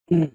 क्या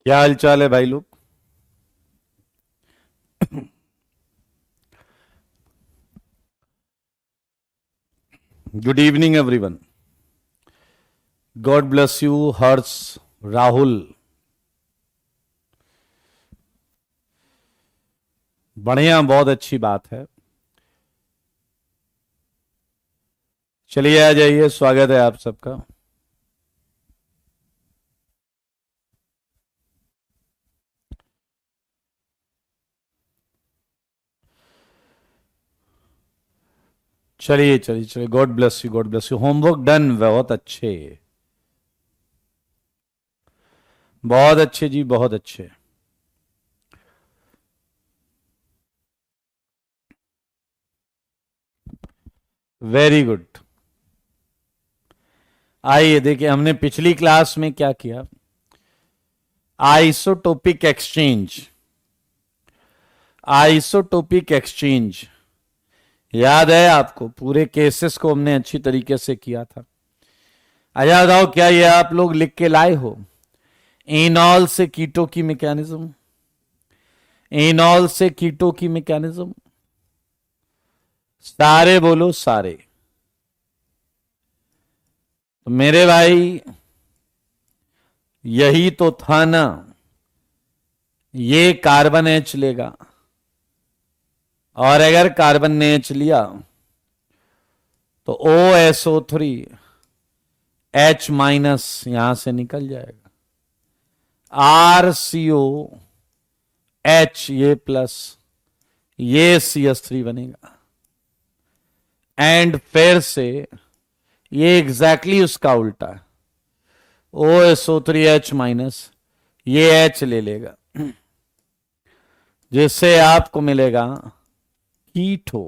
हाल चाल है भाई लोग। Good evening everyone. God bless you Harsh, Rahul. बढ़िया, बहुत अच्छी बात है। चलिए आ जाइए, स्वागत है आप सबका। चलिए चलिए चलिए, God bless you, God bless you. Homework done, बहुत अच्छे, बहुत अच्छे जी, बहुत अच्छे। Very good. आइए देखिए, हमने पिछली क्लास में क्या किया। आइसोटोपिक एक्सचेंज, आइसोटोपिक एक्सचेंज याद है आपको? पूरे केसेस को हमने अच्छी तरीके से किया था। आया बताओ, क्या ये आप लोग लिख के लाए हो? एनॉल से कीटो की मैकेनिज्म, एनॉल से कीटो की मैकेनिज्म। सारे बोलो, सारे। तो मेरे भाई, यही तो था ना, ये कार्बन H लेगा, और अगर कार्बन ने H लिया तो OSO3 H माइनस यहां से निकल जाएगा, RCO H ये प्लस, ये CH3 बनेगा, एंड फिर से ये एग्जैक्टली उसका उल्टा है, OSO3 H माइनस ये H ले लेगा, जिससे आपको मिलेगा कीटो।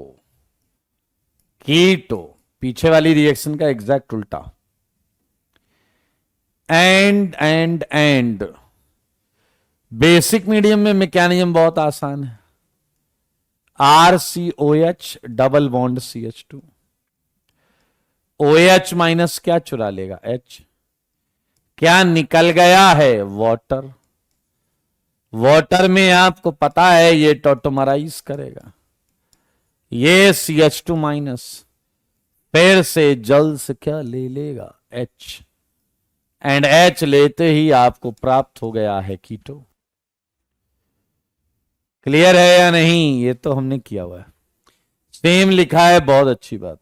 कीटो पीछे वाली रिएक्शन का एग्जैक्ट उल्टा। एंड बेसिक मीडियम में मैकेनिज्म बहुत आसान है, RCOH double bond CH2, OH minus क्या चुरा लेगा, H, क्या निकल गया है, वाटर। वाटर में आपको पता है ये टॉटोमराइज करेगा, ये CH2 माइनस फिर से जल से क्या ले लेगा, H, एंड H लेते ही आपको प्राप्त हो गया है कीटो। क्लियर है या नहीं, ये तो हमने किया हुआ है, सेम लिखा है, बहुत अच्छी बात।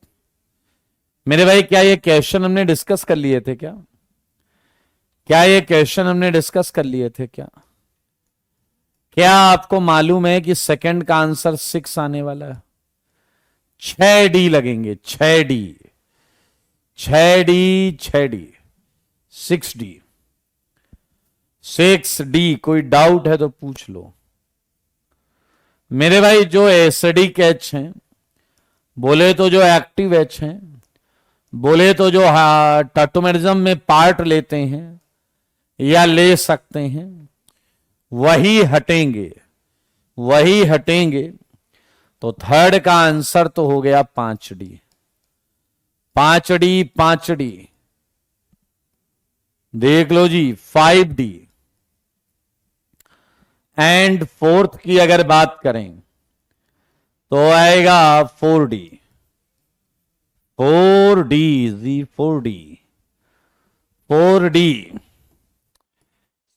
मेरे भाई क्या ये क्वेश्चन हमने डिस्कस कर लिए थे क्या ये क्वेश्चन हमने डिस्कस कर लिए थे क्या आपको मालूम है कि सेकंड का आंसर 6 आने वाला है, 6D लगेंगे, 6D 6D। कोई डाउट है तो पूछ लो मेरे भाई। जो एसिडिक H हैं, बोले तो जो एक्टिव H हैं, बोले तो जो टॉटोमेरिज्म में पार्ट लेते हैं या ले सकते हैं, वही हटेंगे। तो थर्ड का आंसर तो हो गया 5D। देख लो जी 5D। एंड फोर्थ की अगर बात करें तो आएगा 4D। 4D।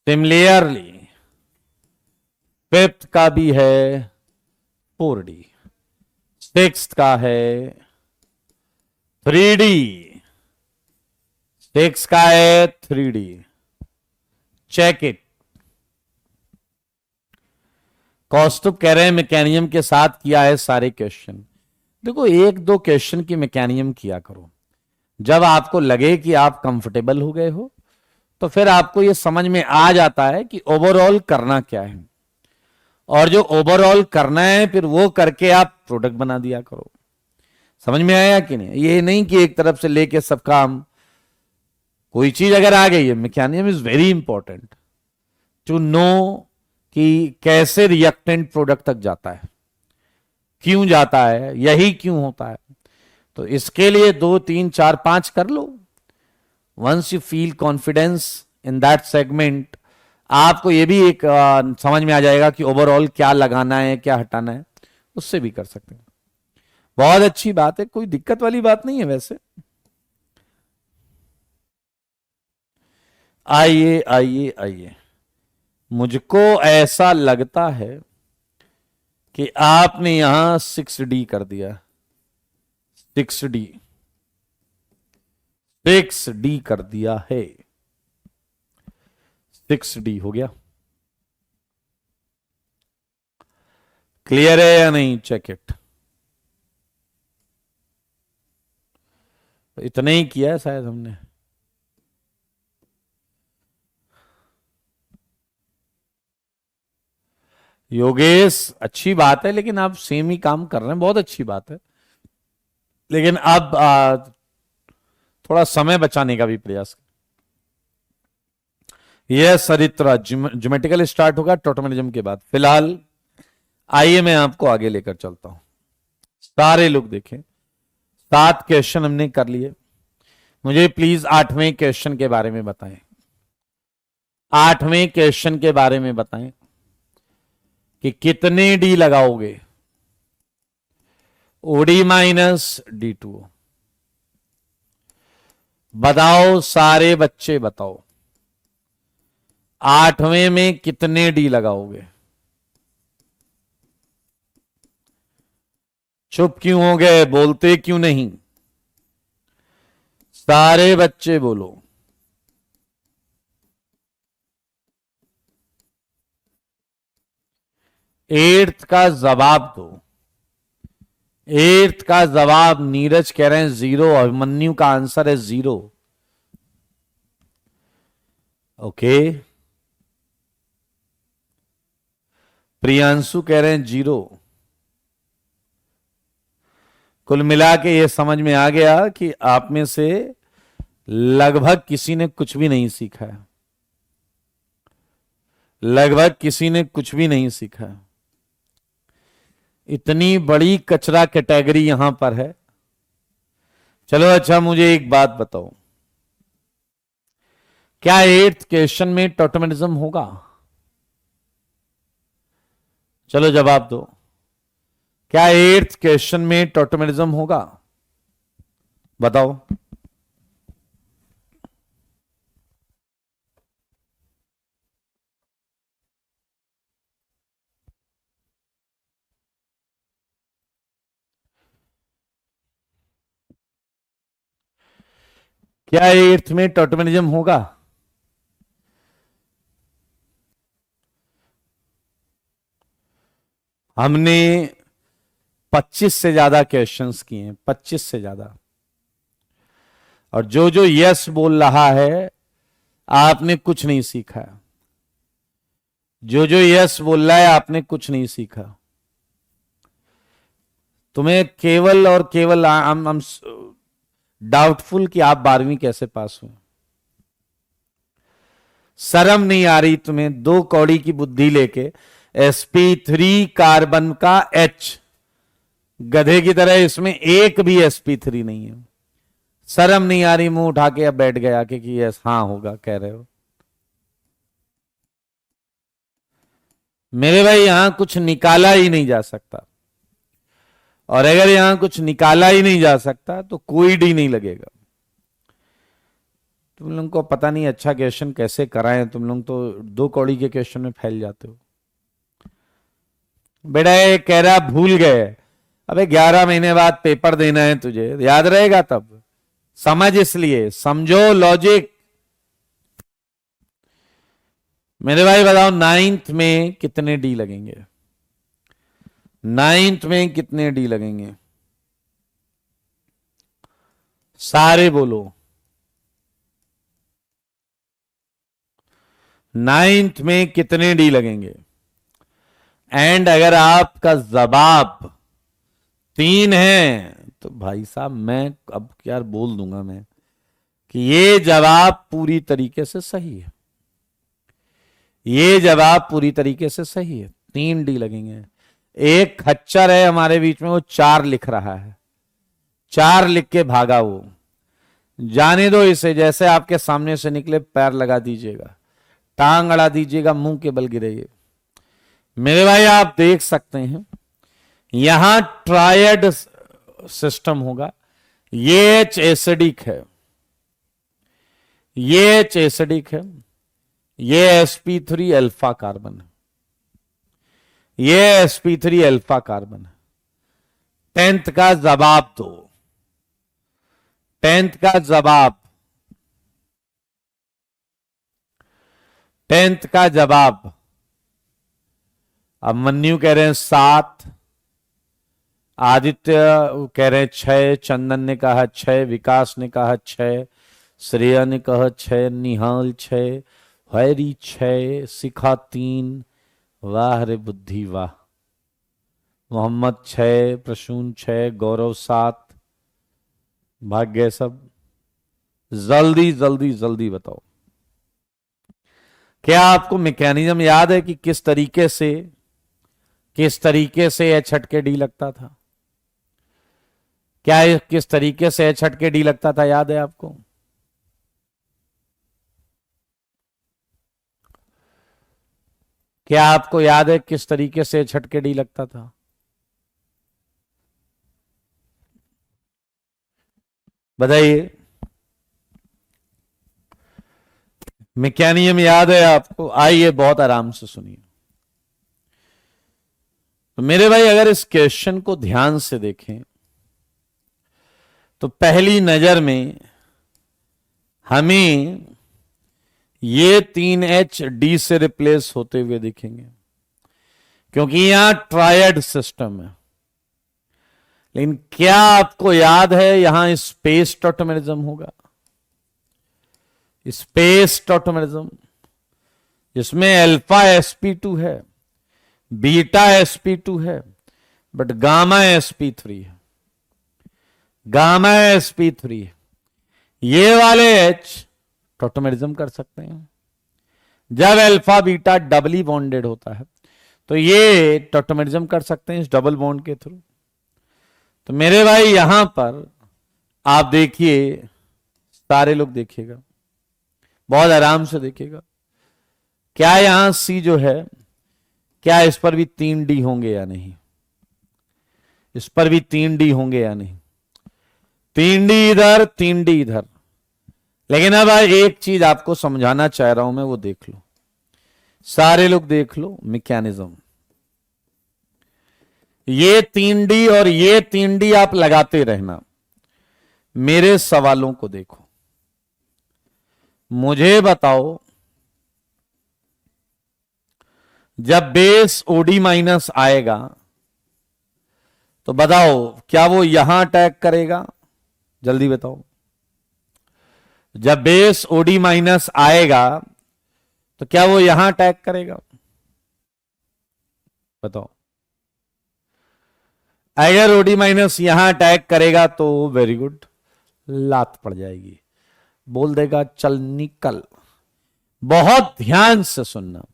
सिमिलरली फिफ्थ का भी है 4D, सिक्स्थ का है 3D, सिक्स का है 3D। Check it. कौस्तुभ कह रहे हैं मैकेनिज्म के साथ किया है सारे क्वेश्चन। देखो 1-2 क्वेश्चन की मैकेनिज्म किया करो, जब आपको लगे कि आप कंफर्टेबल हो गए हो तो फिर आपको यह समझ में आ जाता है कि ओवरऑल करना क्या है, और जो ओवरऑल करना है फिर वो करके आप प्रोडक्ट बना दिया करो। समझ में आया कि नहीं? ये नहीं कि एक तरफ से लेके सब काम, कोई चीज अगर आ गई है, mechanism is very important to know कि कैसे रिएक्टेंट प्रोडक्ट तक जाता है, क्यों जाता है, यही क्यों होता है। तो इसके लिए 2, 3, 4, 5 कर लो। Once you feel confidence in that segment, आपको यह भी एक समझ में आ जाएगा कि ओवरऑल क्या लगाना है, क्या हटाना है, उससे भी कर सकते हैं। बहुत अच्छी बात है, कोई दिक्कत वाली बात नहीं है। वैसे आइए, मुझको ऐसा लगता है कि आपने यहां 6D कर दिया। 6D कर दिया है। 6D हो गया। क्लियर है या नहीं? Check it. इतना ही किया है शायद हमने। योगेश अच्छी बात है, लेकिन आप सेम ही काम कर रहे हैं, बहुत अच्छी बात है। लेकिन अब थोड़ा समय बचाने का भी प्रयास। यह सरित्रा ज्योमेट्रिकल स्टार्ट होगा टॉटोमेरिज्म के बाद। फिलहाल आइए मैं आपको आगे लेकर चलता हूं। सारे लोग देखें, 7 क्वेश्चन हमने कर लिए। मुझे प्लीज 8वें क्वेश्चन के बारे में बताएं। 8वें क्वेश्चन के बारे में बताएं कि कितने डी लगाओगे। OD minus D2। बताओ सारे बच्चे बताओ। 8वें में कितने डी लगाओगे? चुप क्यों हो गए, बोलते क्यों नहीं? सारे बच्चे बोलो। एट्थ का जवाब दो। एट्थ का जवाब नीरज कह रहे हैं 0, अभिमन्यु का आंसर है 0। ओके, प्रियांशु कह रहे हैं 0। कुल मिला के ये समझ में आ गया कि आप में से लगभग किसी ने कुछ भी नहीं सीखा है। लगभग किसी ने कुछ भी नहीं सीखा है। इतनी बड़ी कचरा कैटेगरी यहां पर है। चलो अच्छा, मुझे एक बात बताओ, क्या एट्थ क्वेश्चन में टोटमिज्म होगा? चलो जवाब दो, क्या एट्थ क्वेश्चन में टोटमिज्म होगा? बताओ। क्या एट्थ में टोटमिज्म होगा? हमने 25 से ज्यादा क्वेश्चंस किए हैं, 25 से ज्यादा। और जो जो यस बोल रहा है, आपने कुछ नहीं सीखा। जो जो यस बोल रहा है, आपने कुछ नहीं सीखा। तुम्हें केवल और केवल हम डाउटफुल कि आप 12वीं कैसे पास हुए। शर्म नहीं आ रही तुम्हें? 2 कौड़ी की बुद्धि लेके sp3 कार्बन का H, गधे की तरह इसमें एक भी sp3 नहीं है। शर्म नहीं आ रही? मुंह उठा के अब बैठ गया कि यस हाँ होगा कह रहे हो। मेरे भाई, यहां कुछ निकाला ही नहीं जा सकता, और अगर यहां कुछ निकाला ही नहीं जा सकता तो कोई डी नहीं लगेगा। तुम लोगों को पता नहीं अच्छा क्वेश्चन कैसे कराएं, तुम लोग तो 2 कौड़ी के क्वेश्चन में फैल जाते हो। बेटा ये कह रहा भूल गए, अबे 11 महीने बाद पेपर देना है तुझे, याद रहेगा तब। समझ, इसलिए समझो लॉजिक। मेरे भाई बताओ, 9th में कितने डी लगेंगे? 9th में कितने डी लगेंगे? सारे बोलो। 9th में कितने डी लगेंगे? एंड अगर आपका जवाब 3 है तो भाई साहब मैं अब क्या बोल दूंगा मैं कि ये जवाब पूरी तरीके से सही है। ये जवाब पूरी तरीके से सही है। 3 डी लगेंगे। एक खच्चर है हमारे बीच में, वो 4 लिख रहा है। 4 लिख के भागा वो। जाने दो इसे, जैसे आपके सामने से निकले पैर लगा दीजिएगा, टांग अड़ा दीजिएगा, मुंह के बल गिरेगा। मेरे भाई आप देख सकते हैं यहां ट्रायड सिस्टम होगा। ये एच एसिडिक है, ये एच एसिडिक है, ये sp3 अल्फा कार्बन है, ये sp3 अल्फा कार्बन है। 10th का जवाब दो। 10th का जवाब, 10th का जवाब। अब मन्यू कह रहे हैं 7, आदित्य कह रहे हैं 6, चंदन ने कहा 6, विकास ने कहा 6, श्रेया ने कहा 6, निहाल 6, हैरी 6, शिखा 3, वाह रे बुद्धि वाह, मोहम्मद 6, प्रसून 6, गौरव 7, भाग गए सब। जल्दी जल्दी जल्दी बताओ, क्या आपको मैकेनिज्म याद है कि किस तरीके से एच हटके डी लगता था? क्या किस तरीके से एच हटके डी लगता था, याद है आपको? क्या आपको याद है किस तरीके से एच हटके डी लगता था? बताइए। मैकेनिज्म याद है आपको? आइए बहुत आराम से सुनिए। तो मेरे भाई अगर इस क्वेश्चन को ध्यान से देखें तो पहली नजर में हमें ये 3H डी से रिप्लेस होते हुए दिखेंगे, क्योंकि यहां ट्रायड सिस्टम है। लेकिन क्या आपको याद है यहां स्पेस टॉटोमेरिज्म होगा? स्पेस टॉटोमेरिज्म जिसमें अल्फा sp2 है, बीटा sp2 है, बट गामा sp3 है। गामा sp3 है। ये वाले H टॉटोमेरिज्म कर सकते हैं। जब अल्फा बीटा डबली बॉन्डेड होता है तो ये टॉटोमेरिज्म कर सकते हैं इस डबल बॉन्ड के थ्रू। तो मेरे भाई यहां पर आप देखिए, सारे लोग देखिएगा, बहुत आराम से देखिएगा। क्या यहां C जो है, क्या इस पर भी 3D होंगे या नहीं? इस पर भी 3D होंगे या नहीं? 3D इधर, 3D इधर। लेकिन अब एक चीज आपको समझाना चाह रहा हूं मैं, वो देख लो, सारे लोग देख लो मैकेनिज्म। ये 3D और ये 3D आप लगाते रहना। मेरे सवालों को देखो, मुझे बताओ, जब बेस OD माइनस आएगा तो बताओ क्या वो यहां अटैक करेगा? जल्दी बताओ। जब बेस OD माइनस आएगा तो क्या वो यहां अटैक करेगा? बताओ। अगर OD माइनस यहां अटैक करेगा तो वेरी गुड, लात पड़ जाएगी, बोल देगा चल निकल। बहुत ध्यान से सुनना,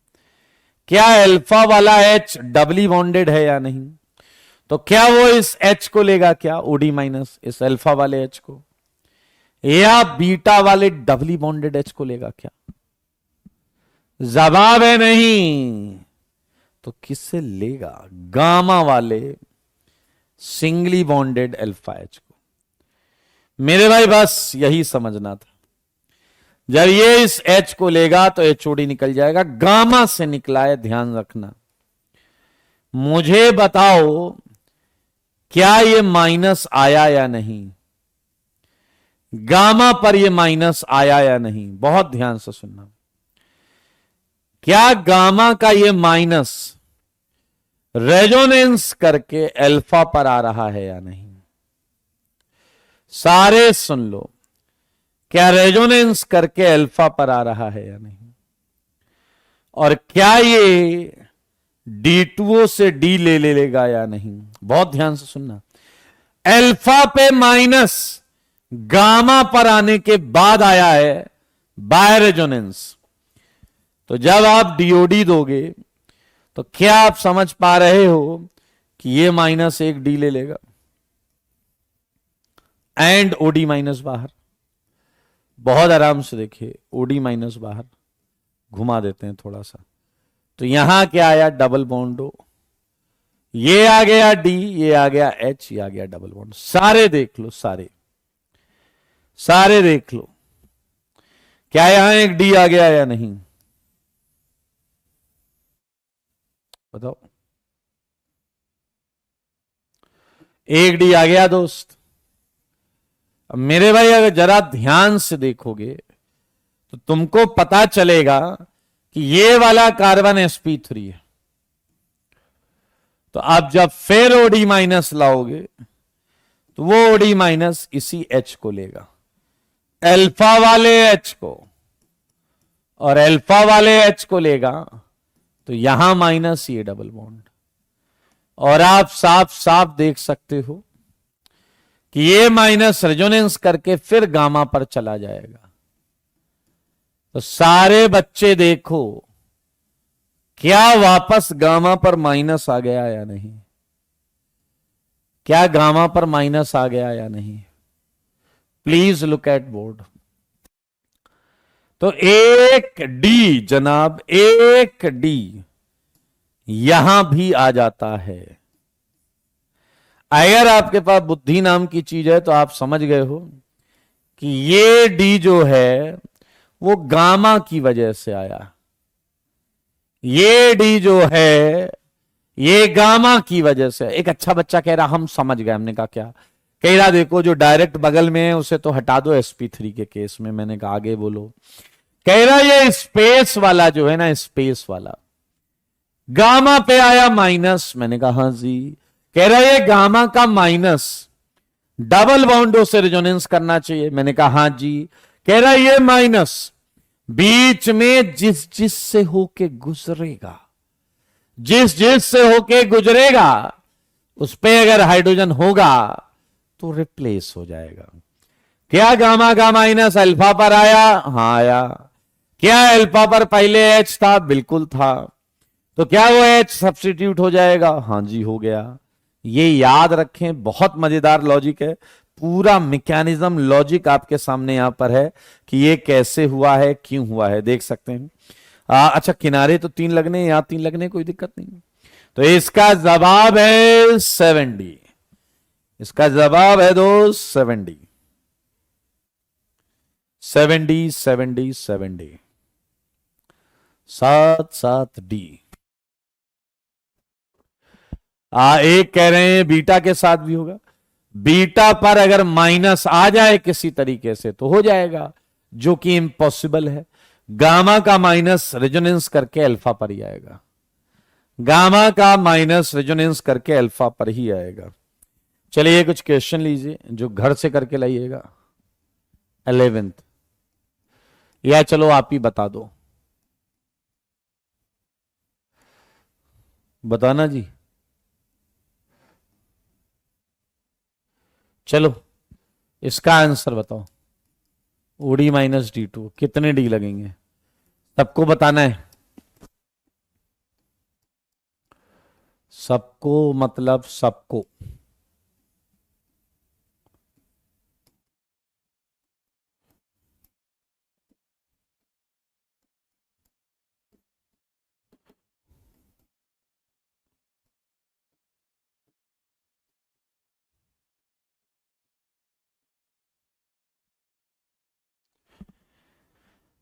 क्या अल्फा वाला H डबली बॉन्डेड है या नहीं? तो क्या वो इस H को लेगा क्या, OD माइनस इस अल्फा वाले H को, या बीटा वाले डबली बॉन्डेड H को लेगा क्या? जवाब है नहीं। तो किससे लेगा? गामा वाले सिंगली बॉन्डेड अल्फा H को। मेरे भाई बस यही समझना था। जब ये इस H को लेगा तो HOD निकल जाएगा, गामा से निकला है, ध्यान रखना। मुझे बताओ क्या ये माइनस आया या नहीं? गामा पर ये माइनस आया या नहीं? बहुत ध्यान से सुनना। क्या गामा का ये माइनस रेजोनेंस करके अल्फा पर आ रहा है या नहीं? सारे सुन लो, क्या रेजोनेंस करके अल्फा पर आ रहा है या नहीं? और क्या ये D2O से D ले लेगा या नहीं? बहुत ध्यान से सुनना। अल्फा पे माइनस गामा पर आने के बाद आया है बाय रेजोनेंस। तो जब आप DOD दोगे तो क्या आप समझ पा रहे हो कि ये -1 D ले लेगा एंड OD माइनस बाहर। बहुत आराम से देखिए, OD माइनस बाहर घुमा देते हैं थोड़ा सा, तो यहां क्या आया? Double bond O। ये आ गया D, ये आ गया H, ये आ गया डबल बॉन्ड। सारे देख लो, सारे सारे देख लो, क्या यहां एक D आ गया या नहीं? बताओ। एक D आ गया दोस्त। अब मेरे भाई अगर जरा ध्यान से देखोगे तो तुमको पता चलेगा कि ये वाला कार्बन sp3 है। तो आप जब फिर OD माइनस लाओगे तो वो OD माइनस इसी H को लेगा, अल्फा वाले H को, और अल्फा वाले H को लेगा तो यहां माइनस, ये डबल बॉन्ड। और आप साफ साफ देख सकते हो कि ये माइनस रेजोनेंस करके फिर गामा पर चला जाएगा। तो सारे बच्चे देखो, क्या वापस गामा पर माइनस आ गया या नहीं? क्या गामा पर माइनस आ गया या नहीं? Please look at board. तो एक D जनाब, एक D यहां भी आ जाता है। अगर आपके पास बुद्धि नाम की चीज है तो आप समझ गए हो कि ये D जो है वो गामा की वजह से आया। ये डी जो है ये गामा की वजह से। एक अच्छा बच्चा कह रहा हम समझ गए। हमने कहा क्या? कह रहा देखो जो डायरेक्ट बगल में है उसे तो हटा दो sp3 के केस में। मैंने कहा आगे बोलो। कह रहा ये स्पेस वाला जो है ना, स्पेस वाला गामा पे आया माइनस। मैंने कहा हाँ जी। कह रहा ये गामा का माइनस डबल बॉन्डों से रेजोनेंस करना चाहिए। मैंने कहा हाँ जी। कह रहा ये माइनस बीच में जिस जिस से होके गुजरेगा, जिस जिस से होके गुजरेगा उस पे अगर हाइड्रोजन होगा तो रिप्लेस हो जाएगा। क्या गामा का माइनस अल्फा पर आया? हां आया। क्या अल्फा पर पहले एच था? बिल्कुल था। तो क्या वो एच सब्स्टिट्यूट हो जाएगा? हां जी हो गया। ये याद रखें, बहुत मजेदार लॉजिक है। पूरा मैकेनिज्म लॉजिक आपके सामने यहां पर है कि ये कैसे हुआ है, क्यों हुआ है, देख सकते हैं। अच्छा किनारे तो 3 लगने, यहां 3 लगने, कोई दिक्कत नहीं। तो इसका जवाब है 7D। इसका जवाब है दोस्त 7D। 7D 7D 7D 7D। एक कह रहे हैं बीटा के साथ भी होगा। बीटा पर अगर माइनस आ जाए किसी तरीके से तो हो जाएगा, जो कि इम्पॉसिबल है। गामा का माइनस रेजोनेंस करके अल्फा पर ही आएगा। गामा का माइनस रेजोनेंस करके अल्फा पर ही आएगा। चलिए कुछ क्वेश्चन लीजिए जो घर से करके लाइएगा। 11th या चलो आप ही बता दो। बताना जी। चलो इसका आंसर बताओ। ओडी माइनस D2 कितने डी लगेंगे? सबको बताना है। सबको मतलब सबको।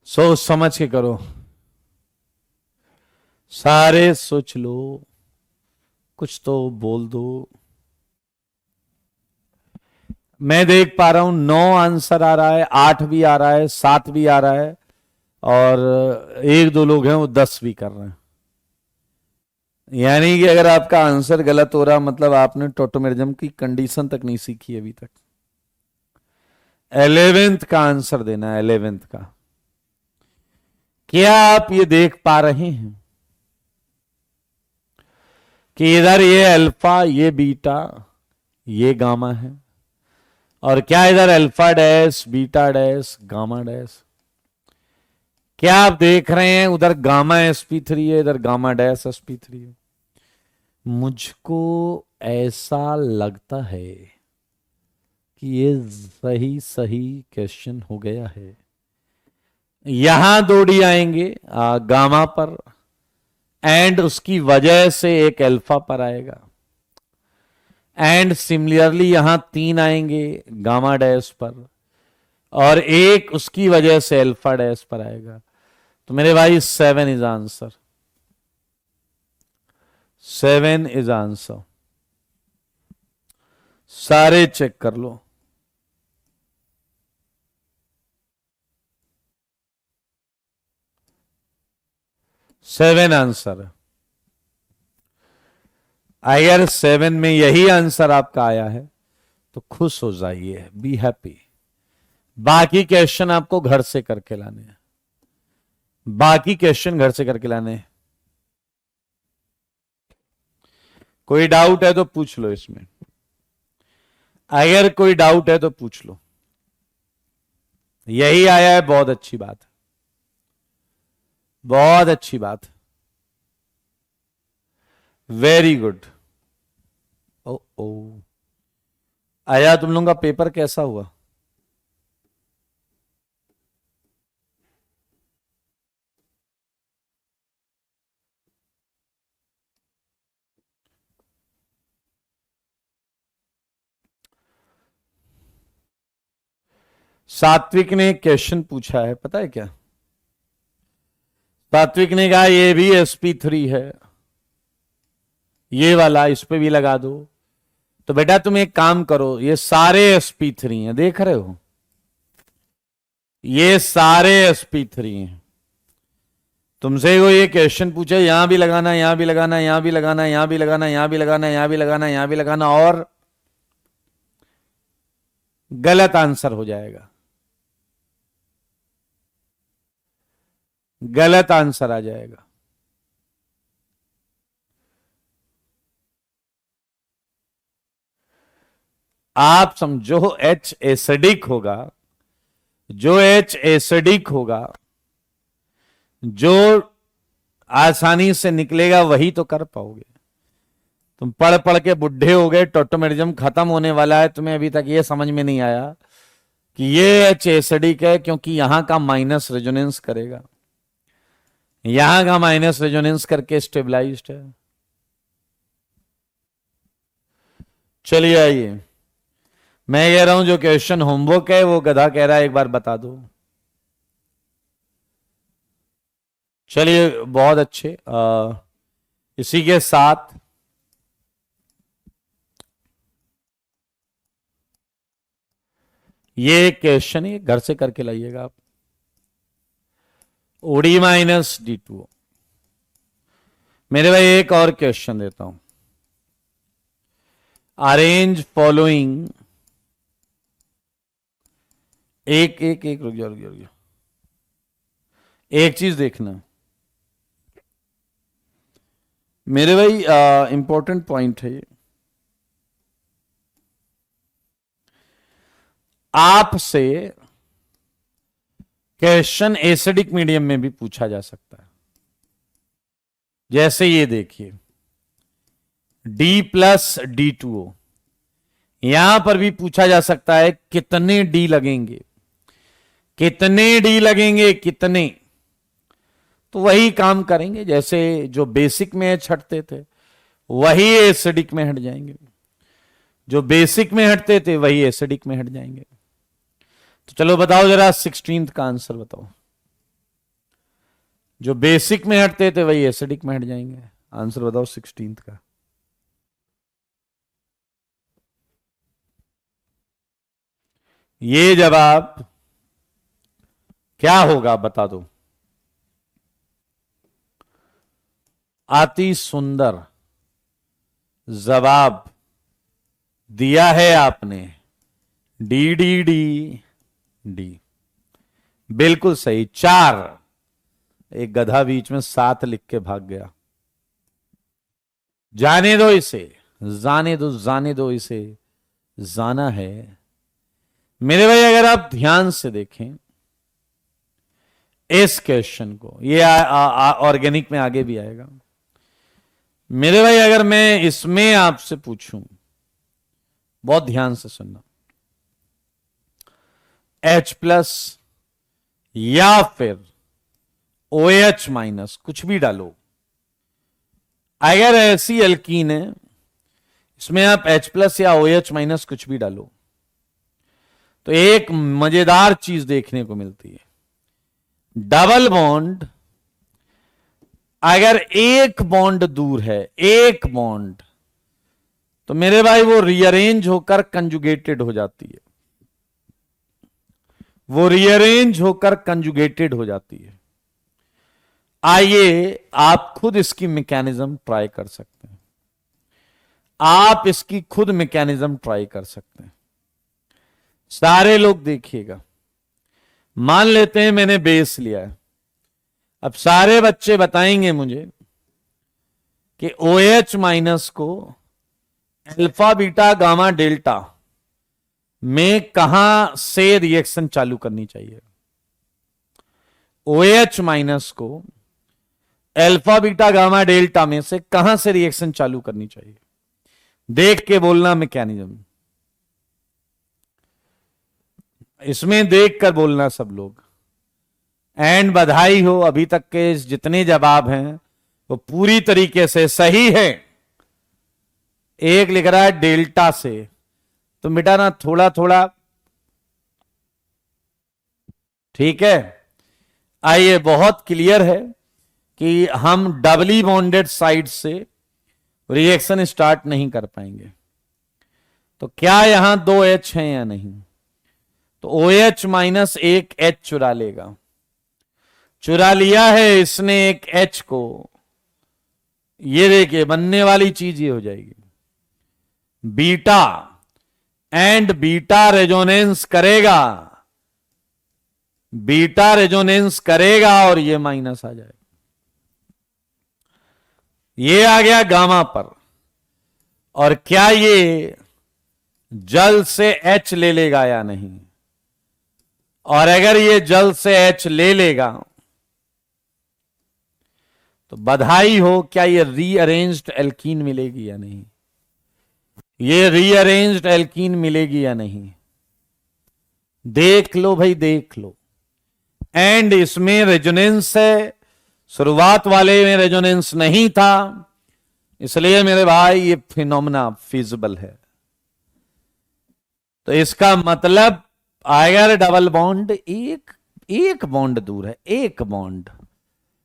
सोच समझ के करो, सारे सोच लो, कुछ तो बोल दो। मैं देख पा रहा हूं 9 आंसर आ रहा है, 8 भी आ रहा है, 7 भी आ रहा है, और एक दो लोग हैं वो 10 भी कर रहे हैं। यानी कि अगर आपका आंसर गलत हो रहा मतलब आपने टोटोमेरिज्म की कंडीशन तक नहीं सीखी अभी तक। 11th का आंसर देना है, 11th का। क्या आप ये देख पा रहे हैं कि इधर ये अल्फा, ये बीटा, ये गामा है, और क्या इधर alpha dash, beta dash, gamma dash. क्या आप देख रहे हैं उधर गामा sp3 है, इधर गामा डैश sp3 है। मुझको ऐसा लगता है कि ये सही सही क्वेश्चन हो गया है। यहां 2 डी आएंगे गामा पर, एंड उसकी वजह से एक अल्फा पर आएगा, एंड सिमिलरली यहां 3 आएंगे गामा डैश पर, और एक उसकी वजह से अल्फा डैश पर आएगा। तो मेरे भाई 7 इज आंसर। 7 is answer. सारे चेक कर लो। Seven answer. अगर 7 में यही आंसर आपका आया है तो खुश हो जाइए, बी हैप्पी। बाकी क्वेश्चन आपको घर से करके लाने हैं। बाकी क्वेश्चन घर से करके लाने हैं। कोई डाउट है तो पूछ लो इसमें। अगर कोई डाउट है तो पूछ लो। यही आया है, बहुत अच्छी बात है, बहुत अच्छी बात। Very good. ओ ओ आया। तुम लोगों का पेपर कैसा हुआ? सात्विक ने एक क्वेश्चन पूछा है, पता है क्या? तात्विक ने कहा ये भी sp3 है, ये वाला इस पे भी लगा दो। तो बेटा तुम एक काम करो, ये सारे sp3 हैं, देख रहे हो, ये सारे sp3 हैं। तुमसे कोई ये क्वेश्चन पूछे, यहां भी लगाना, यहां भी लगाना, यहां भी लगाना, यहां भी लगाना, यहां भी लगाना, यहां भी लगाना, यहां भी लगाना, और गलत आंसर हो जाएगा, गलत आंसर आ जाएगा। आप समझो H एसिडिक होगा, जो H एसिडिक होगा, जो आसानी से निकलेगा वही तो कर पाओगे। तुम पढ़ पढ़ के बुढ़े हो गए, टोटोमेरिज्म खत्म होने वाला है, तुम्हें अभी तक ये समझ में नहीं आया कि ये H एसिडिक है, क्योंकि यहां का माइनस रेजोनेंस करेगा, यहां का माइनस रेजोनेंस करके स्टेबलाइज्ड है। चलिए आइए, मैं कह रहा हूं जो क्वेश्चन होमवर्क है वो गधा कह रहा है एक बार बता दो। चलिए बहुत अच्छे। इसी के साथ ये क्वेश्चन है, घर से करके लाइएगा आप। OD minus D2। मेरे भाई एक और क्वेश्चन देता हूं, अरेंज फॉलोइंग, एक एक एक रुक जाओ, एक चीज देखना मेरे भाई, इंपॉर्टेंट पॉइंट है ये। आपसे क्वेश्चन एसिडिक मीडियम में भी पूछा जा सकता है। जैसे ये देखिए D+D2O, यहां पर भी पूछा जा सकता है कितने D लगेंगे, कितने D लगेंगे, कितने। तो वही काम करेंगे जैसे जो बेसिक में H हटते थे वही एसिडिक में हट जाएंगे, जो बेसिक में हटते थे वही एसिडिक में हट जाएंगे। तो चलो बताओ जरा 16th का आंसर बताओ। जो बेसिक में हटते थे वही एसिडिक में हट जाएंगे, आंसर बताओ 16th का। ये जवाब क्या होगा बता दो। अति सुंदर जवाब दिया है आपने, डी डी डी डी, बिल्कुल सही। 4, एक गधा बीच में 7 लिख के भाग गया। जाने दो इसे, जाने दो, जाने दो इसे, जाना है। मेरे भाई अगर आप ध्यान से देखें इस क्वेश्चन को, ये ऑर्गेनिक में आगे भी आएगा। मेरे भाई अगर मैं इसमें आपसे पूछूं, बहुत ध्यान से सुनना, H+ या फिर OH- कुछ भी डालो, अगर ऐसी एल्कीन है इसमें आप H+ या OH- कुछ भी डालो, तो एक मजेदार चीज देखने को मिलती है। डबल बॉन्ड अगर एक बॉन्ड दूर है, एक बॉन्ड, तो मेरे भाई वो रीअरेंज होकर कंजुगेटेड हो जाती है, वो रीअरेंज होकर कंजुगेटेड हो जाती है। आइए आप खुद इसकी मैकेनिज्म ट्राई कर सकते हैं, आप इसकी खुद मैकेनिज्म ट्राई कर सकते हैं। सारे लोग देखिएगा, मान लेते हैं मैंने बेस लिया है, अब सारे बच्चे बताएंगे मुझे कि OH- को अल्फा बीटा गामा डेल्टा में कहां से रिएक्शन चालू करनी चाहिए। OH- को अल्फा बीटा गामा डेल्टा में से कहां से रिएक्शन चालू करनी चाहिए, देख के बोलना मैकेनिज्म, इसमें देख कर बोलना सब लोग। एंड बधाई हो, अभी तक के जितने जवाब हैं वो पूरी तरीके से सही है। एक लिख रहा है डेल्टा से, तो बेटा ना थोड़ा थोड़ा, ठीक है। आइए बहुत क्लियर है, कि हम डबली बॉन्डेड साइड से रिएक्शन स्टार्ट नहीं कर पाएंगे। तो क्या यहां 2H हैं या नहीं? तो OH माइनस एक H चुरा लेगा। चुरा लिया है इसने एक H को। ये देखिए बनने वाली चीज ये हो जाएगी, बीटा एंड बीटा रेजोनेंस करेगा, बीटा रेजोनेंस करेगा और ये माइनस आ जाएगा। ये आ गया गामा पर। और क्या ये जल से H ले लेगा या नहीं? और अगर ये जल से H ले लेगा तो बधाई हो, क्या ये रीअरेंज्ड एल्कीन मिलेगी या नहीं? ये रीअरेंज्ड एल्कीन मिलेगी या नहीं? देख लो भाई, देख लो। एंड इसमें रेजोनेंस है, शुरुआत वाले में रेजोनेंस नहीं था, इसलिए मेरे भाई ये फिनोमेना फिजिबल है। तो इसका मतलब अगर डबल बॉन्ड एक बॉन्ड दूर है, एक बॉन्ड,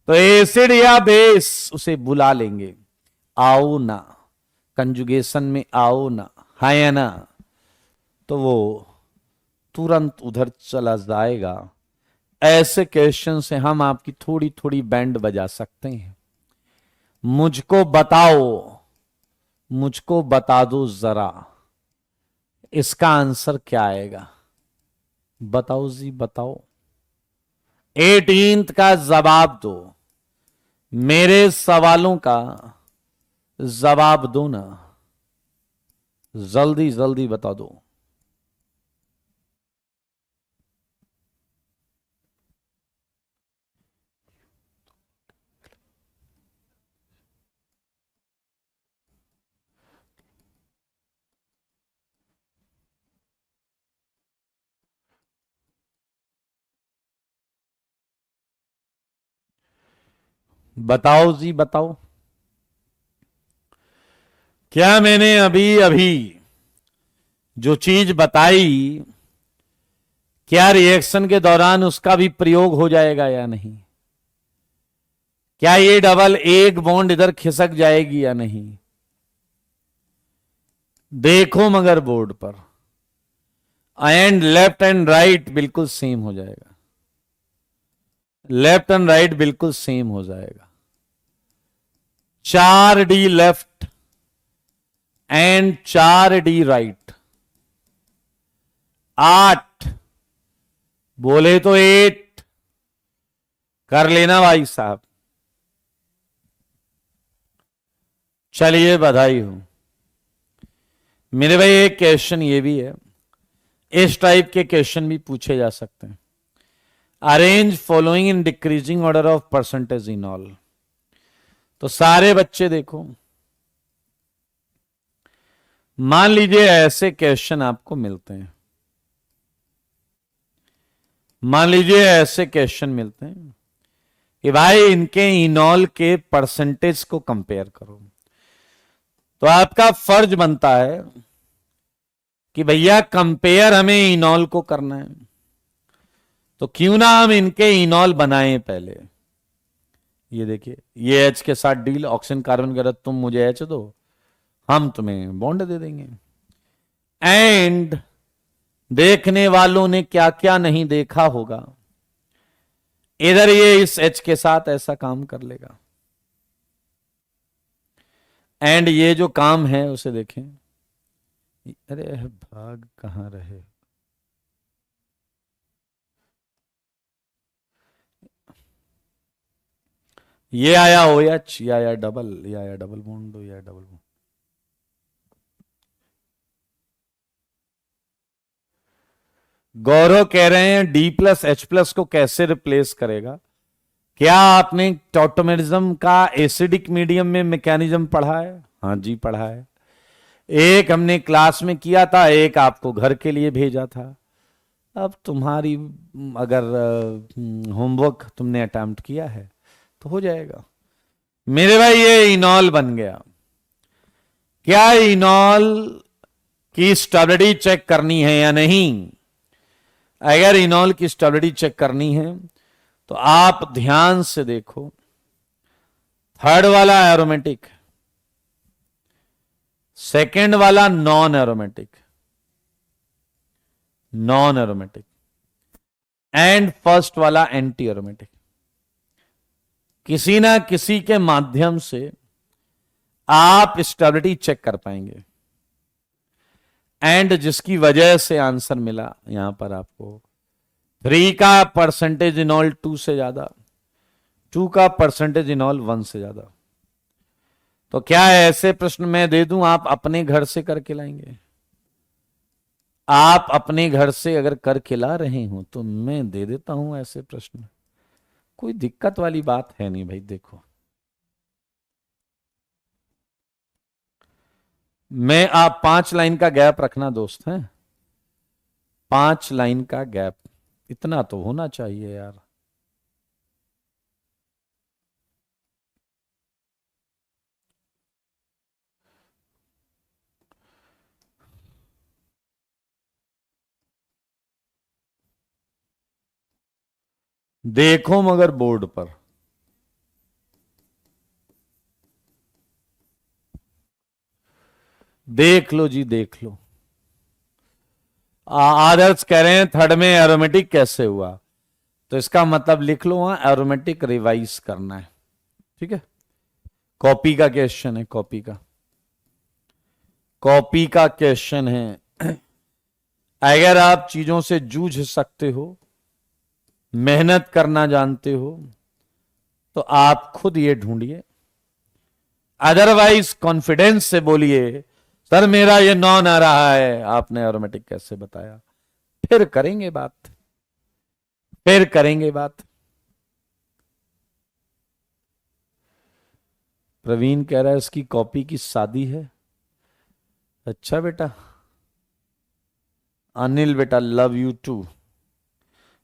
तो एसिड या बेस उसे बुला लेंगे, आओ ना, कंजुगेशन में आओ ना, है ना, तो वो तुरंत उधर चला जाएगा। ऐसे क्वेश्चन से हम आपकी थोड़ी थोड़ी बैंड बजा सकते हैं। मुझको बताओ, मुझको बता दो जरा, इसका आंसर क्या आएगा? बताओ जी बताओ। 18th का जवाब दो, मेरे सवालों का जवाब दो ना, जल्दी जल्दी बता दो। बताओ जी बताओ। क्या मैंने अभी अभी जो चीज बताई, क्या रिएक्शन के दौरान उसका भी प्रयोग हो जाएगा या नहीं? क्या ये डबल एक बॉन्ड इधर खिसक जाएगी या नहीं? देखो मगर बोर्ड पर, एंड लेफ्ट एंड राइट बिल्कुल सेम हो जाएगा, लेफ्ट एंड राइट बिल्कुल सेम हो जाएगा। 4D left and 4D right, 8 बोले तो 8 कर लेना भाई साहब। चलिए बधाई हो मेरे भाई। एक क्वेश्चन ये भी है, इस टाइप के क्वेश्चन भी पूछे जा सकते हैं। Arrange following in decreasing order of percentage in all. तो सारे बच्चे देखो, मान लीजिए ऐसे क्वेश्चन आपको मिलते हैं, मान लीजिए ऐसे क्वेश्चन मिलते हैं कि भाई इनके इनॉल के परसेंटेज को कंपेयर करो। तो आपका फर्ज बनता है कि भैया कंपेयर हमें इनॉल को करना है, तो क्यों ना हम इनके इनॉल बनाएं पहले। ये देखिए, ये H के साथ डील, ऑक्सीजन कार्बन के साथ तुम मुझे H दो, हम तुम्हें बॉन्ड दे देंगे। एंड देखने वालों ने क्या क्या नहीं देखा होगा, इधर ये इस H के साथ ऐसा काम कर लेगा। एंड ये जो काम है उसे देखें, अरे भाग कहां रहे, ये आया OH, ये आया डबल, ये आया डबल बॉन्ड, ये आया डबल बॉन्ड। गौरव कह रहे हैं D+H+ को कैसे रिप्लेस करेगा? क्या आपने टॉटोमेरिज्म का एसिडिक मीडियम में मैकेनिज्म पढ़ा है? हाँ जी पढ़ा है। एक हमने क्लास में किया था, एक आपको घर के लिए भेजा था। अब तुम्हारी अगर होमवर्क तुमने अटेम्प्ट किया है तो हो जाएगा। मेरे भाई ये इनॉल बन गया। क्या इनॉल की स्टेबिलिटी चेक करनी है या नहीं? अगर इनॉल की स्टेबिलिटी चेक करनी है तो आप ध्यान से देखो, थर्ड वाला एरोमेटिक, सेकंड वाला non aromatic, non aromatic, and first वाला एंटी एरोमेटिक। किसी ना किसी के माध्यम से आप स्टेबिलिटी चेक कर पाएंगे, एंड जिसकी वजह से आंसर मिला यहां पर आपको 3 का परसेंटेज इनॉल 2 से ज्यादा, 2 का परसेंटेज इनॉल 1 से ज्यादा। तो क्या है, ऐसे प्रश्न मैं दे दूं, आप अपने घर से करके लाएंगे? आप अपने घर से अगर करके ला रहे हो तो मैं दे देता हूं ऐसे प्रश्न, कोई दिक्कत वाली बात है नहीं भाई। देखो, मैं आप 5 लाइन का गैप रखना दोस्त हैं, 5 लाइन का गैप, इतना तो होना चाहिए यार। देखो मगर बोर्ड पर, देख लो जी, देख लो। आदर्श कह रहे हैं थर्ड में एरोमेटिक कैसे हुआ, तो इसका मतलब लिख लो वहां एरोमेटिक रिवाइज करना है। ठीक है, कॉपी का क्वेश्चन है, कॉपी का, कॉपी का क्वेश्चन है। अगर आप चीजों से जूझ सकते हो, मेहनत करना जानते हो, तो आप खुद ये ढूंढिए, अदरवाइज कॉन्फिडेंस से बोलिए सर मेरा ये नॉन आ रहा है, आपने एरोमेटिक कैसे बताया, फिर करेंगे बात, फिर करेंगे बात। प्रवीण कह रहा है इसकी कॉपी की शादी है। अच्छा बेटा, अनिल बेटा लव यू टू।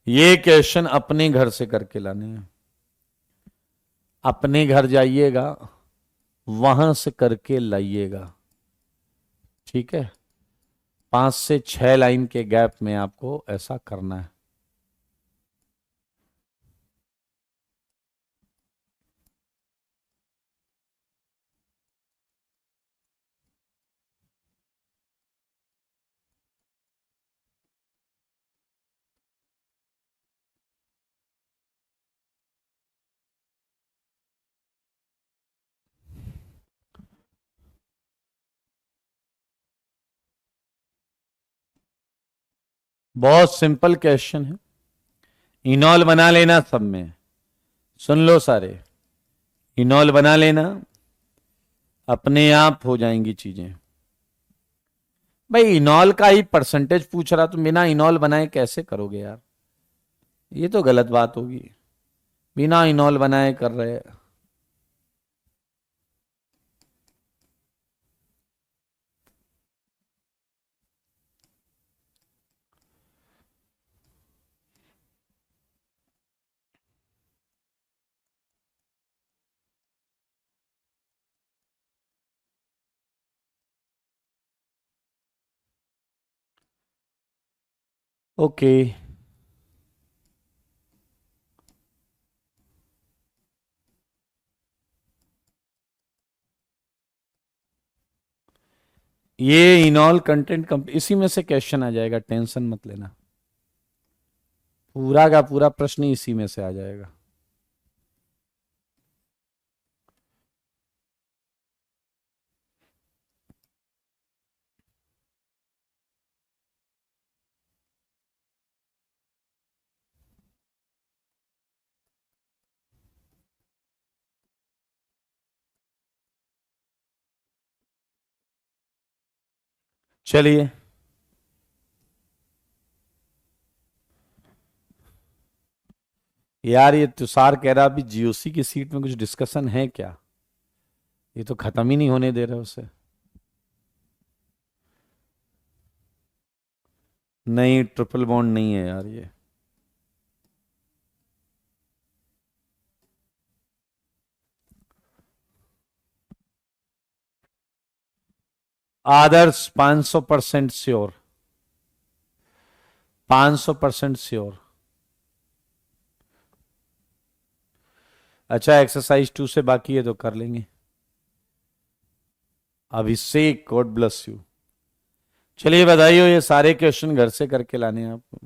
ये क्वेश्चन अपने घर से करके लाने हैं, अपने घर जाइएगा, वहां से करके लाइएगा। ठीक है, 5 से 6 लाइन के गैप में आपको ऐसा करना है। बहुत सिंपल क्वेश्चन है, इनॉल बना लेना सब में, सुन लो सारे, इनॉल बना लेना, अपने आप हो जाएंगी चीजें। भाई इनॉल का ही परसेंटेज पूछ रहा, तो बिना इनॉल बनाए कैसे करोगे यार, ये तो गलत बात होगी, बिना इनॉल बनाए कर रहे। ओके, ये इनॉल कंटेंट इसी में से क्वेश्चन आ जाएगा, टेंशन मत लेना, पूरा का पूरा प्रश्न इसी में से आ जाएगा। चलिए, यार ये तुषार कह रहा अभी जीओसी की सीट में कुछ डिस्कशन है क्या, ये तो खत्म ही नहीं होने दे रहे उसे। नहीं, ट्रिपल बॉन्ड नहीं है यार ये। आदर्श 500% श्योर, 500% श्योर। अच्छा, एक्सरसाइज 2 से बाकी है तो कर लेंगे। अभिषेक, गॉड ब्लेस यू। चलिए बधाई हो, ये सारे क्वेश्चन घर से करके लाने हैं आपको।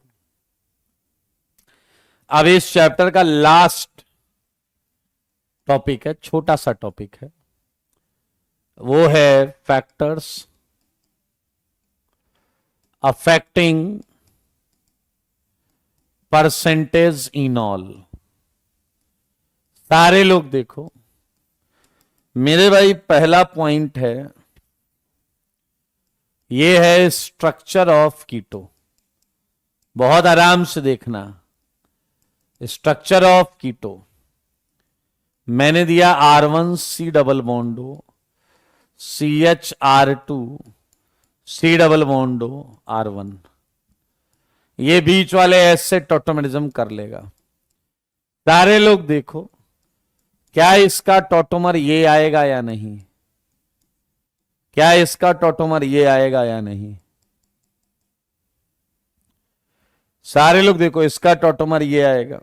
अब इस चैप्टर का लास्ट टॉपिक है, छोटा सा टॉपिक है, वो है फैक्टर्स अफेक्टिंग परसेंटेज इनॉल। सारे लोग देखो मेरे भाई, पहला पॉइंट है, ये है स्ट्रक्चर ऑफ कीटो। बहुत आराम से देखना, स्ट्रक्चर ऑफ कीटो मैंने दिया R1C double बॉन्डो CHR2 C double बॉन्डो R1, ये बीच वाले एस से टॉटोमेरिज्म कर लेगा। सारे लोग देखो, क्या इसका टॉटोमर ये आएगा या नहीं? क्या इसका टॉटोमर ये आएगा या नहीं? सारे लोग देखो, इसका टॉटोमर ये आएगा।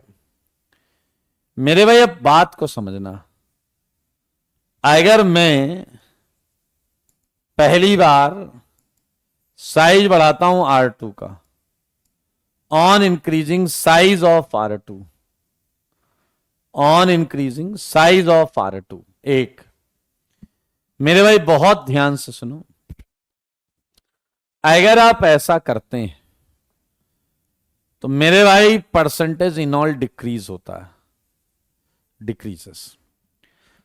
मेरे भाई अब बात को समझना, अगर मैं पहली बार साइज बढ़ाता हूं R2 का, on increasing size of R2, on increasing size of R2, एक, मेरे भाई बहुत ध्यान से सुनो, अगर आप ऐसा करते हैं तो मेरे भाई परसेंटेज इनॉल डिक्रीज होता है, डिक्रीजेस।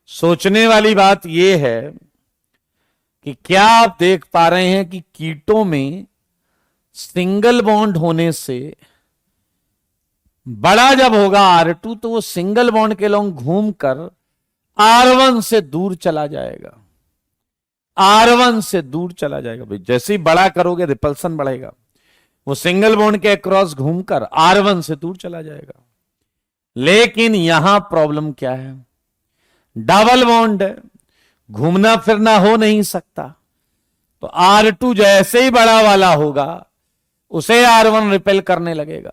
सोचने वाली बात यह है कि क्या आप देख पा रहे हैं कि कीटो में सिंगल बॉन्ड होने से बड़ा जब होगा R2 तो वो सिंगल बॉन्ड के लॉन्ग घूमकर R1 से दूर चला जाएगा, R1 से दूर चला जाएगा। भाई जैसे ही बड़ा करोगे रिपल्सन बढ़ेगा, वो सिंगल बॉन्ड के अक्रॉस घूमकर R1 से दूर चला जाएगा। लेकिन यहां प्रॉब्लम क्या है, डबल बॉन्ड है, घूमना फिरना हो नहीं सकता, तो R2 जैसे ही बड़ा वाला होगा उसे R1 रिपेल करने लगेगा,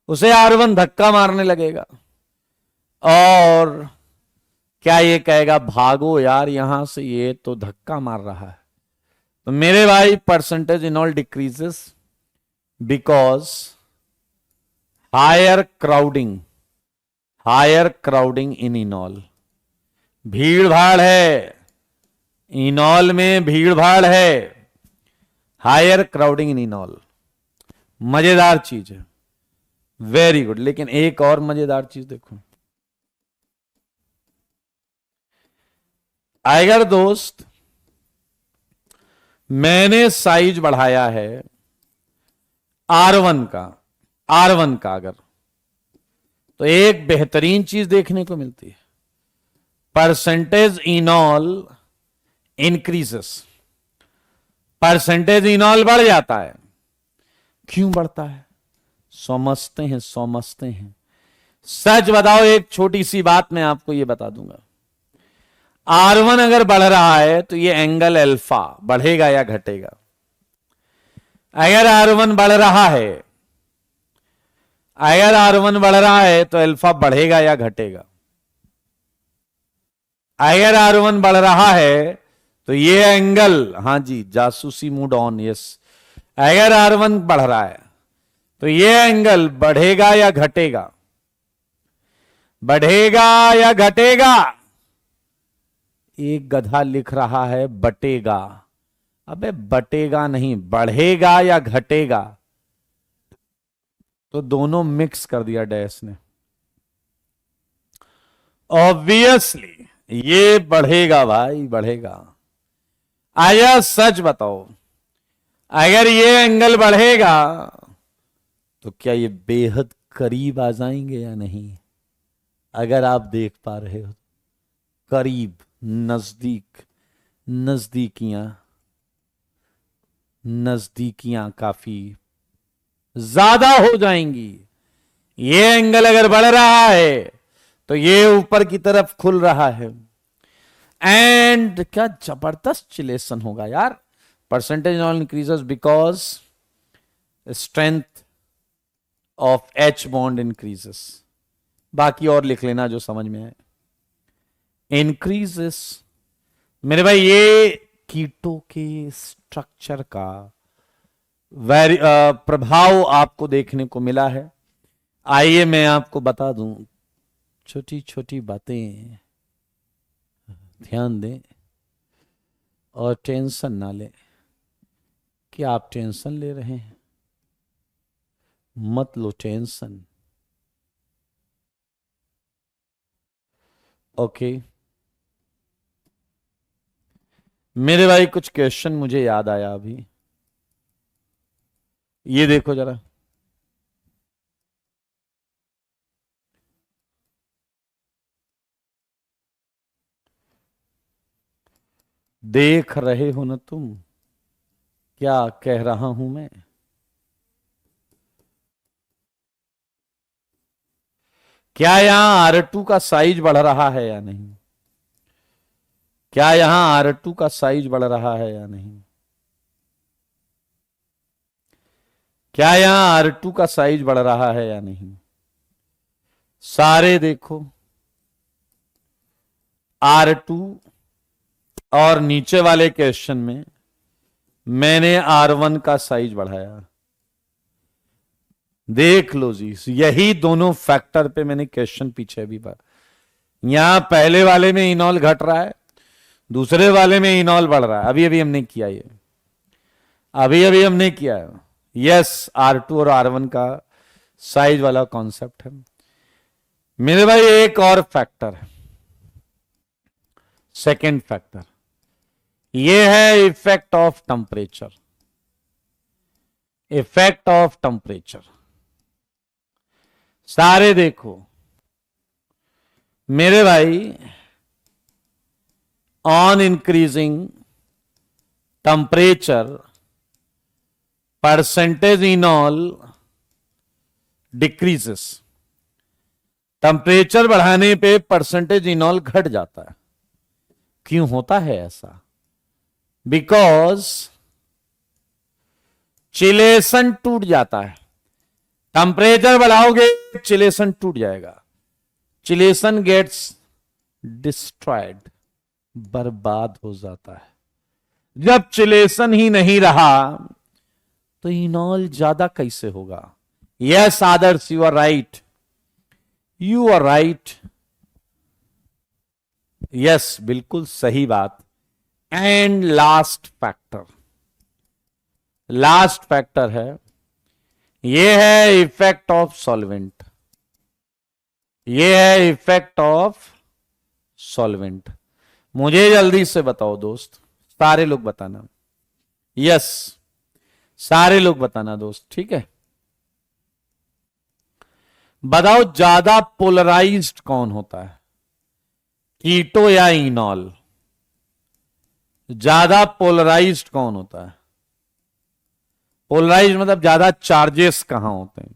उसे R1 धक्का मारने लगेगा, और क्या ये कहेगा भागो यार यहां से, ये तो धक्का मार रहा है। तो मेरे भाई percentage enol decreases because higher crowding in enol. भीड़ भाड़ है, इनॉल में भीड़ भाड़ है, हायर क्राउडिंग इन इनॉल। मजेदार चीज है, वेरी गुड। लेकिन एक और मजेदार चीज देखो, अगर दोस्त मैंने साइज बढ़ाया है R1 का अगर, तो एक बेहतरीन चीज देखने को मिलती है, परसेंटेज इनॉल इंक्रीजेस, परसेंटेज इनॉल बढ़ जाता है। क्यों बढ़ता है? समझते हैं। सच बताओ, एक छोटी सी बात मैं आपको यह बता दूंगा, R1 अगर बढ़ रहा है तो ये एंगल अल्फा बढ़ेगा या घटेगा? अगर R1 बढ़ रहा है, अगर R1 बढ़ रहा है तो अल्फा बढ़ेगा या घटेगा? अगर R1 बढ़ रहा है तो ये एंगल, हां जी जासूसी मूड ऑन, यस, अगर R1 बढ़ रहा है तो ये एंगल बढ़ेगा या घटेगा? बढ़ेगा या घटेगा? एक गधा लिख रहा है बटेगा। अबे बटेगा नहीं, बढ़ेगा या घटेगा? तो दोनों मिक्स कर दिया डैश ने। ऑब्वियसली ये बढ़ेगा भाई, बढ़ेगा। आया सच बताओ, अगर ये एंगल बढ़ेगा तो क्या ये बेहद करीब आ जाएंगे या नहीं? अगर आप देख पा रहे हो, करीब, नजदीकियां काफी ज्यादा हो जाएंगी। ये एंगल अगर बढ़ रहा है तो ये ऊपर की तरफ खुल रहा है, एंड क्या जबरदस्त चिलेशन होगा यार। Percentage इनॉल increases because strength of H bond increases. बाकी और लिख लेना जो समझ में आए। इंक्रीजेस, मेरे भाई ये कीटो के स्ट्रक्चर का प्रभाव आपको देखने को मिला है। आइए मैं आपको बता दूं, छोटी छोटी बातें ध्यान दें और टेंशन ना लें। कि आप टेंशन ले रहे हैं, मत लो टेंशन। ओके मेरे भाई, कुछ क्वेश्चन मुझे याद आया अभी। ये देखो जरा, देख रहे हो ना तुम क्या कह रहा हूं मैं? क्या यहां R2 का साइज बढ़ रहा है या नहीं? क्या यहां R2 का साइज बढ़ रहा है या नहीं? क्या यहां R2 का साइज बढ़ रहा है या नहीं? सारे देखो, R2 और नीचे वाले क्वेश्चन में मैंने R1 का साइज बढ़ाया। देख लो जी, यही दोनों फैक्टर पे मैंने क्वेश्चन पीछे भी पढ़ा। यहां पहले वाले में इनॉल घट रहा है, दूसरे वाले में इनॉल बढ़ रहा है। अभी अभी हमने किया ये, अभी अभी हमने किया है। यस, R2 और R1 का साइज वाला कॉन्सेप्ट है। मेरे भाई एक और फैक्टर है, सेकेंड फैक्टर, ये है effect of temperature. Effect of temperature, सारे देखो मेरे भाई, on increasing temperature percentage enol decreases. Temperature बढ़ाने पे परसेंटेज इनॉल घट जाता है। क्यों होता है ऐसा? बिकॉज चिलेशन टूट जाता है। टेम्परेचर बढ़ाओगे, चिलेशन टूट जाएगा। चिलेशन गेट्स डिस्ट्रॉयड, बर्बाद हो जाता है। जब चिलेशन ही नहीं रहा तो इनॉल ज्यादा कैसे होगा? Yes Adarsh, you are right, you are right. Yes, बिल्कुल सही बात। And last factor, last factor है, ये है इफेक्ट ऑफ सॉल्वेंट। ये है इफेक्ट ऑफ सॉल्वेंट। मुझे जल्दी से बताओ दोस्त, सारे लोग बताना। यस, सारे लोग बताना दोस्त, ठीक है? बताओ ज्यादा पोलराइज्ड कौन होता है, कीटो या इनॉल? ज्यादा पोलराइज्ड कौन होता है? पोलराइज्ड मतलब ज्यादा चार्जेस कहां होते हैं,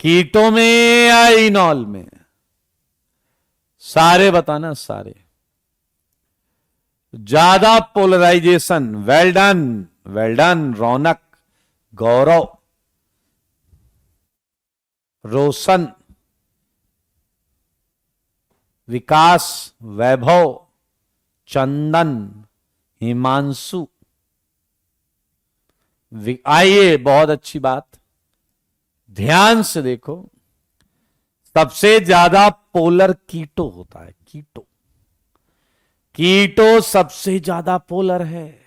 कीटो में या इनॉल में? सारे बताना, सारे। ज्यादा polarization, well done, well done Raunak, Gaurav, Roshan, Vikas, Vaibhav, Chandan, Himanshu. आइए, बहुत अच्छी बात, ध्यान से देखो। सबसे ज्यादा पोलर कीटो होता है, कीटो। कीटो सबसे ज्यादा पोलर है।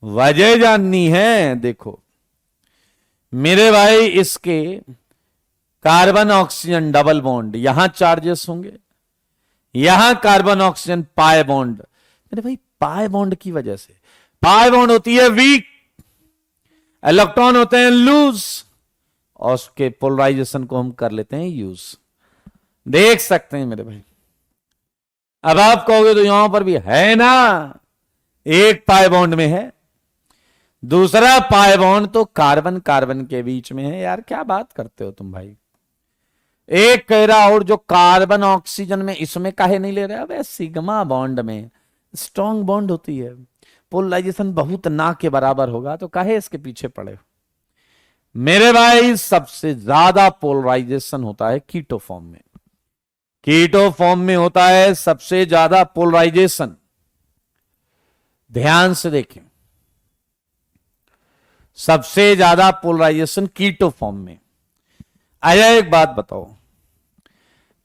वजह जाननी है? देखो मेरे भाई, इसके कार्बन ऑक्सीजन डबल बॉन्ड, यहां चार्जेस होंगे, यहां कार्बन ऑक्सीजन पाई बॉन्ड। मेरे भाई पाई बॉन्ड की वजह से, पाई बॉन्ड होती है वीक, इलेक्ट्रॉन होते हैं लूज, और उसके पोलराइजेशन को हम कर लेते हैं यूज। देख सकते हैं मेरे भाई। अब आप कहोगे तो यहां पर भी है ना, एक पाई बॉन्ड में है, दूसरा पाई बॉन्ड तो कार्बन कार्बन के बीच में है। यार क्या बात करते हो तुम भाई? एक कह रहा और जो कार्बन ऑक्सीजन में, इसमें काहे नहीं ले रहे? अब सिग्मा बॉन्ड में स्ट्रॉन्ग बॉन्ड होती है, पोलराइजेशन बहुत ना के बराबर होगा, तो काहे इसके पीछे पड़े? मेरे भाई सबसे ज्यादा पोलराइजेशन होता है कीटो फॉर्म में। कीटो फॉर्म में होता है सबसे ज्यादा पोलराइजेशन। ध्यान से देखें, सबसे ज्यादा पोलराइजेशन कीटो फॉर्म में। आया, एक बात बताओ,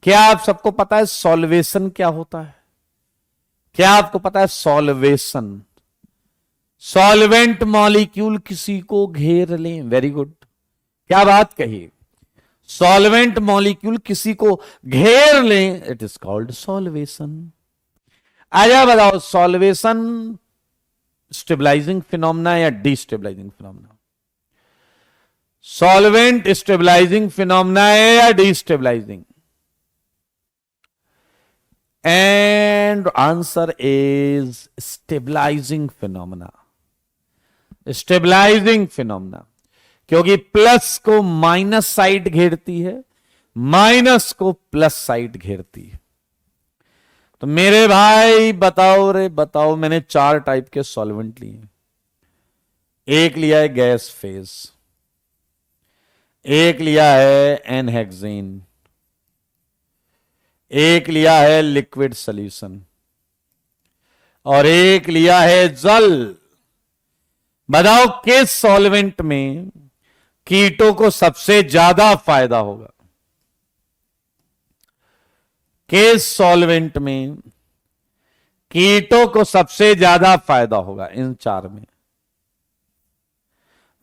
क्या आप सबको पता है सॉल्वेशन क्या होता है? क्या आपको पता है सॉल्वेशन? सॉल्वेंट मॉलिक्यूल किसी को घेर लें। वेरी गुड, क्या बात कही, सॉल्वेंट मॉलिक्यूल किसी को घेर लें, इट इज कॉल्ड सॉल्वेशन। आया बताओ, सॉल्वेशन स्टेबलाइजिंग फिनोमेना या destabilising phenomena? Solvent stabilising phenomena है या destabilising? And answer is stabilising phenomena. Stabilising phenomena, क्योंकि प्लस को माइनस साइड घेरती है, माइनस को प्लस साइड घेरती है। तो मेरे भाई बताओ रे बताओ, मैंने 4 टाइप के सॉल्वेंट लिए। एक लिया है गैस फेज, एक लिया है एनहेक्सेन, एक लिया है लिक्विड सॉल्यूशन, और एक लिया है जल। बताओ किस सॉल्वेंट में कीटों को सबसे ज्यादा फायदा होगा? किस सॉल्वेंट में कीटों को सबसे ज्यादा फायदा होगा इन 4 में?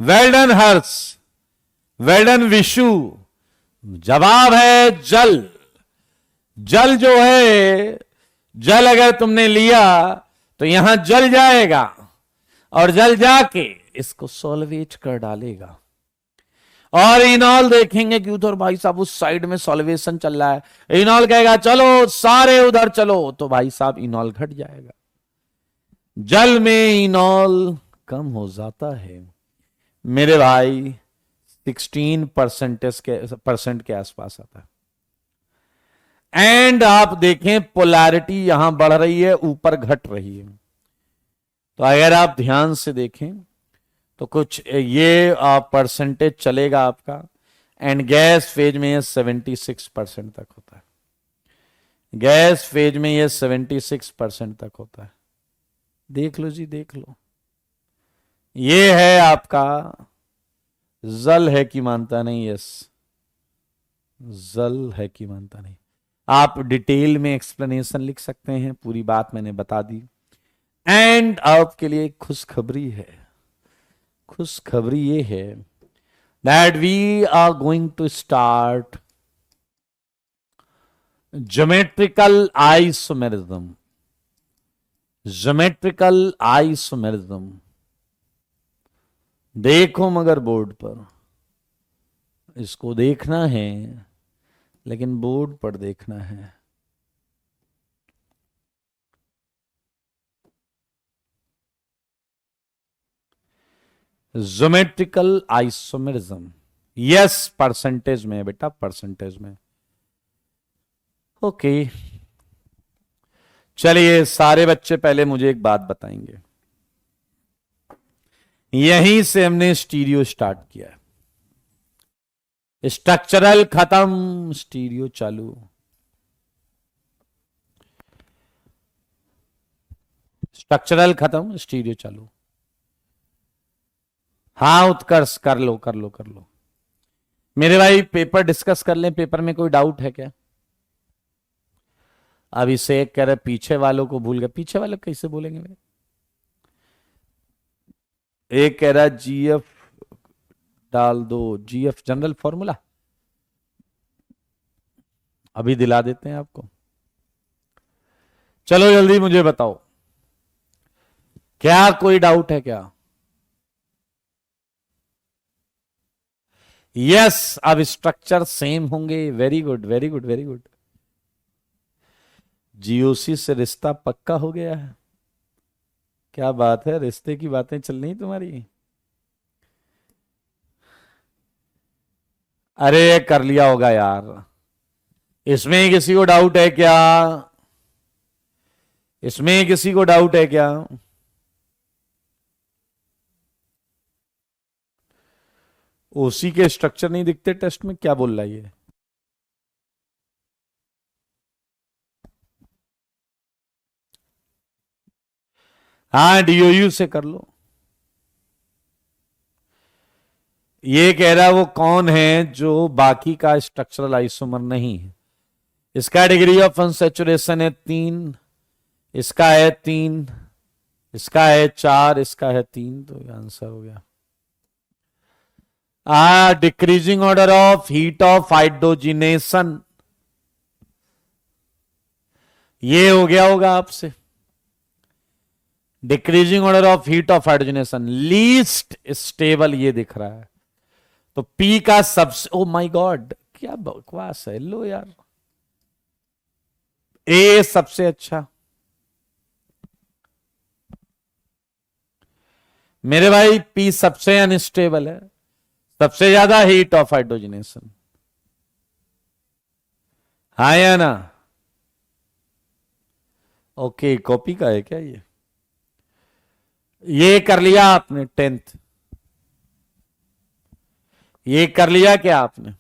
वेल्डन हर्ष, वेल्डन विशु, जवाब है जल। जल जो है, जल अगर तुमने लिया तो यहां जल जाएगा और जल जाके इसको सॉल्वेट कर डालेगा। और इनॉल देखेंगे कि उधर भाई साहब उस साइड में सॉल्वेशन चल रहा है, इनॉल कहेगा चलो सारे उधर चलो, तो भाई साहब इनॉल घट जाएगा। जल में इनॉल कम हो जाता है मेरे भाई, 16% के आसपास आता है। एंड आप देखें पोलैरिटी यहां बढ़ रही है, ऊपर घट रही है। तो अगर आप ध्यान से देखें तो कुछ ये परसेंटेज चलेगा आपका। एंड गैस फेज में ये 76% तक होता है। गैस फेज में ये 76% तक होता है। देख लो जी, देख लो, ये है आपका जल है कि मानता नहीं? यस, जल है कि मानता नहीं? आप डिटेल में एक्सप्लेनेशन लिख सकते हैं, पूरी बात मैंने बता दी। एंड आपके लिए खुशखबरी है, खुशखबरी ये है that we are going to start geometrical isomerism. Geometrical isomerism देखो मगर बोर्ड पर, इसको देखना है लेकिन बोर्ड पर देखना है। ज्योमेट्रिकल आइसोमेरिज्म, यस, परसेंटेज में बेटा, परसेंटेज में। ओके, चलिए सारे बच्चे पहले मुझे एक बात बताएंगे। यहीं से हमने स्टीरियो स्टार्ट किया है। स्ट्रक्चरल खत्म, स्टीरियो चालू। स्ट्रक्चरल खत्म, स्टीरियो चालू। हाँ उत्कर्ष, कर लो कर लो कर लो मेरे भाई, पेपर डिस्कस कर लें। पेपर में कोई डाउट है क्या? अभिषेक कह रहे पीछे वालों को भूल गए। पीछे वाले कैसे बोलेंगे भाई? एक कह रहा जीएफ डाल दो, जीएफ जनरल फॉर्मूला, अभी दिला देते हैं आपको। चलो जल्दी मुझे बताओ, क्या कोई डाउट है क्या? यस, अब स्ट्रक्चर सेम होंगे। Very good very good very good. GOC से रिश्ता पक्का हो गया है। क्या बात है, रिश्ते की बातें चल रही तुम्हारी। अरे कर लिया होगा यार। इसमें किसी को डाउट है क्या? इसमें किसी को डाउट है क्या? ओसी के स्ट्रक्चर नहीं दिखते टेस्ट में? क्या बोल रहा है ये? हाँ, डीओयू से कर लो। ये कह रहा वो कौन है जो बाकी का स्ट्रक्चरल आइसोमर नहीं है। इसका डिग्री ऑफ अनसैचुरेशन है 3, इसका है 3, इसका है 4, इसका है 3, तो ये आंसर हो गया। Decreasing order of heat of hydrogenation, ये हो गया होगा आपसे। Decreasing order of heat of hydrogenation, least stable ये दिख रहा है। तो पी का सबसे, ओ माय गॉड क्या बकवास है, लो यार। ए सबसे अच्छा मेरे भाई, पी सबसे अनस्टेबल है, सबसे ज्यादा हीट ऑफ हाइड्रोजनेशन। हाँ या ना? ओके, कॉपी का है क्या ये कर लिया आपने 10th, ये कर लिया क्या आपने?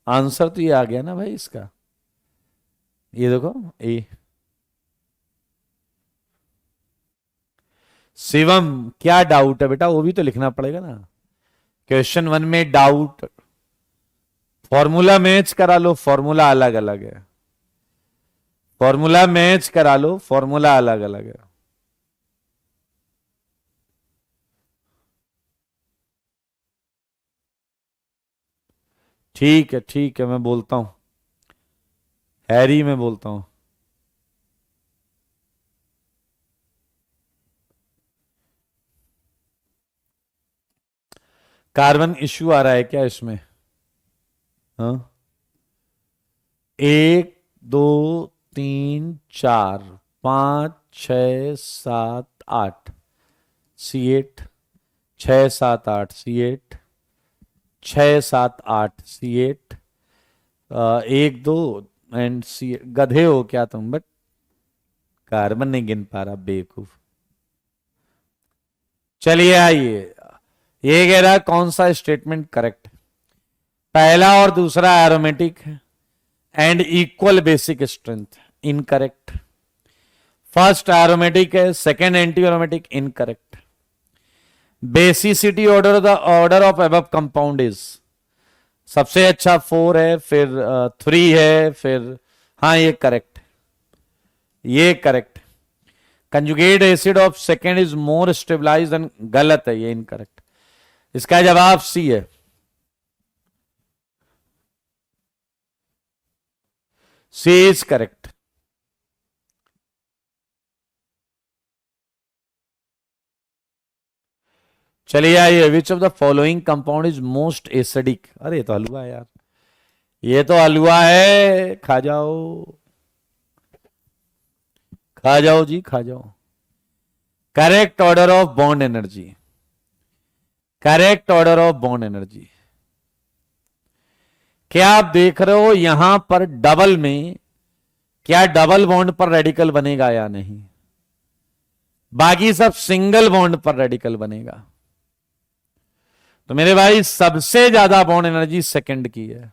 आंसर तो ये आ गया ना भाई इसका, ये देखो ए। शिवम क्या डाउट है बेटा, वो भी तो लिखना पड़ेगा ना। क्वेश्चन 1 में डाउट, फॉर्मूला मैच करा लो, फॉर्मूला अलग अलग है। फॉर्मूला मैच करा लो, फॉर्मूला अलग अलग है। ठीक है मैं बोलता हूं, हैरी मैं बोलता हूं। कार्बन इश्यू आ रहा है क्या इसमें? हाँ, 1 2 3 4 5 6 7 8 C8, 6 7 8 C8, 6 7 8 C8, 1 2 एंड सी। गधे हो क्या तुम, बट कार्बन नहीं गिन पा रहा बेवकूफ। चलिए आइए, ये कह रहा है कौन सा स्टेटमेंट करेक्ट है। पहला और दूसरा एरोमेटिक है and equal basic strength, incorrect. First aromatic है, second anti aromatic, incorrect. Basicity order, the order of above compound is, सबसे अच्छा 4 है, फिर 3 है, फिर हाँ ये करेक्ट, ये correct. Conjugate acid of second is more stabilise and, गलत है, ये इनकरेक्ट। इसका जवाब सी है, सी इज करेक्ट। चलिए आइए, which of the following compound is most acidic. अरे ये तो हलवा है यार, ये तो हलवा है, खा जाओ, खा जाओ जी, खा जाओ। Correct order of bond energy, correct order of bond energy. क्या आप देख रहे हो यहां पर डबल में, क्या डबल बॉन्ड पर रेडिकल बनेगा या नहीं? बाकी सब सिंगल बॉन्ड पर रेडिकल बनेगा। तो मेरे भाई सबसे ज्यादा बॉन्ड एनर्जी सेकंड की है,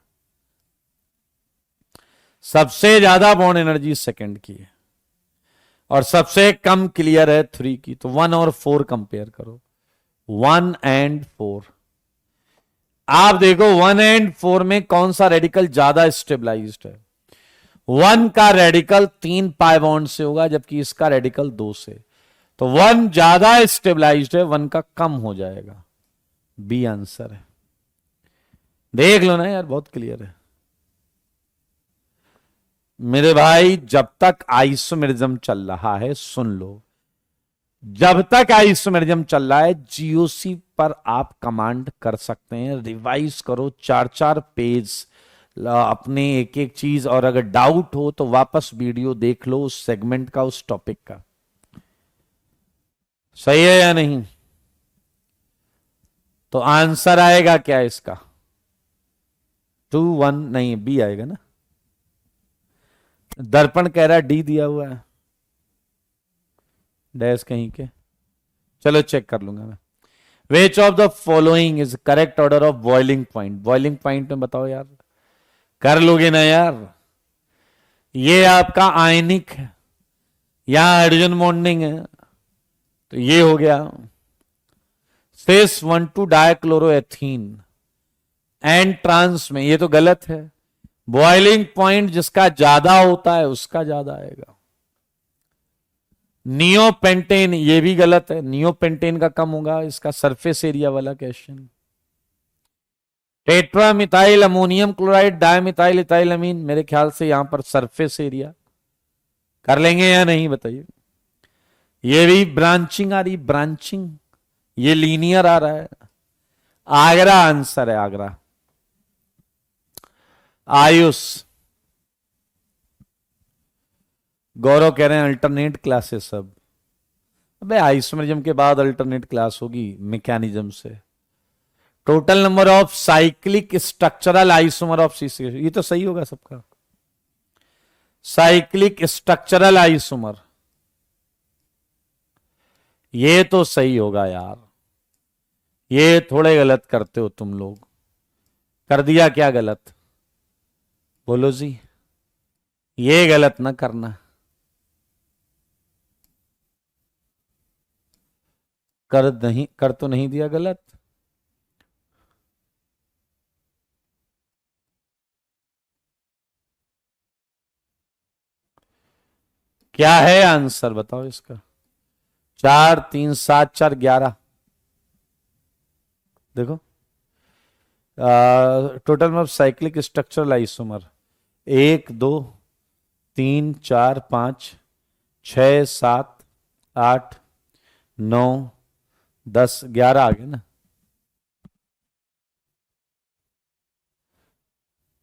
सबसे ज्यादा बॉन्ड एनर्जी सेकंड की है, और सबसे कम क्लियर है 3 की। तो 1 और 4 कंपेयर करो, 1 एंड 4। आप देखो 1 एंड 4 में कौन सा रेडिकल ज्यादा स्टेबलाइज्ड है। 1 का रेडिकल 3 पाई बॉन्ड से होगा, जबकि इसका रेडिकल 2 से। तो 1 ज्यादा स्टेबलाइज्ड है, 1 का कम हो जाएगा। बी आंसर है, देख लो ना यार, बहुत क्लियर है मेरे भाई। जब तक आइसोमेरिज्म चल रहा है, सुन लो, जब तक आइसोमेरिज्म चल रहा है, जीओसी पर आप कमांड कर सकते हैं, रिवाइज करो 4-4 पेज अपने एक एक चीज, और अगर डाउट हो तो वापस वीडियो देख लो उस सेगमेंट का, उस टॉपिक का। सही है या नहीं? तो आंसर आएगा क्या इसका? 2-1 नहीं, बी आएगा ना। दर्पण कह रहा है डी दिया हुआ है, डैश कहीं के। चलो चेक कर लूंगा मैं। Which of the following is correct order of boiling point? Boiling point में बताओ यार, कर लोगे ना यार? ये आपका आयनिक है, यहां हाइड्रोजन बॉन्डिंग है तो ये हो गया। सिस 1,2 डाइक्लोरोएथीन एंड ट्रांस में, ये तो गलत है। बॉइलिंग पॉइंट जिसका ज्यादा होता है उसका ज्यादा आएगा। नियोपेंटेन, ये भी गलत है, नियोपेंटेन का कम होगा, इसका सरफेस एरिया वाला question. Tetra methyl ammonium chloride dimethyl ethylamine, मेरे ख्याल से यहां पर सरफेस एरिया कर लेंगे या नहीं बताइए। ये भी ब्रांचिंग आ रही, ब्रांचिंग, ये लीनियर आ रहा है। आगरा आंसर है, आगरा। आयुष, गौरव कह रहे हैं अल्टरनेट क्लासेस सब। अबे आइसोमेरिज्म के बाद अल्टरनेट क्लास होगी मैकेनिज्म से। Total number of cyclic structural isomer of CC, ये तो सही होगा सबका। साइक्लिक स्ट्रक्चरल आइसोमर, ये तो सही होगा यार। ये थोड़े गलत करते हो तुम लोग। कर दिया क्या गलत, बोलो जी। ये गलत ना करना। कर तो नहीं दिया गलत। क्या है आंसर बताओ इसका। 4 3 7 4 11, देखो total of cyclic structural isomer 1 2 3 4 5 6 7 8 9 10 11 आ गए ना।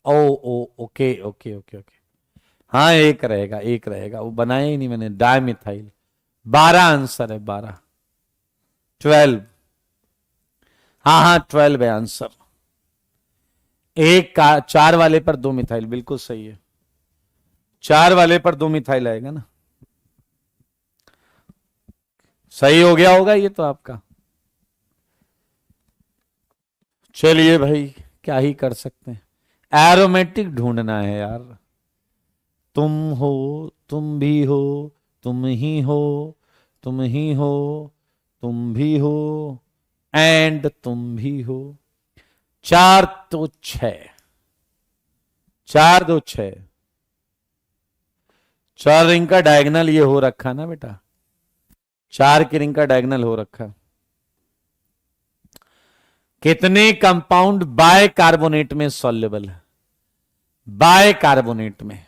ओ ओ ओके ओके ओके ओके, हाँ एक रहेगा, एक रहेगा, वो बनाया ही नहीं मैंने। डायमिथाइल 12 आंसर है, 12 12, हाँ हाँ 12 है आंसर। एक का 4 वाले पर 2 मिथाइल, बिल्कुल सही है। 4 वाले पर 2 मिथाइल आएगा ना, सही हो गया होगा ये तो आपका। चलिए भाई, क्या ही कर सकते हैं। एरोमेटिक ढूंढना है यार। तुम हो, तुम भी हो, तुम ही हो, तुम ही हो, तुम भी हो, एंड तुम भी हो। 4 तो 6, 4 2 6, 4 रिंग का डायगनल ये हो रखा ना बेटा, 4 की रिंग का डायगनल हो रखा। कितने कंपाउंड बाय कार्बोनेट में सॉल्युबल है, बाय कार्बोनेट में?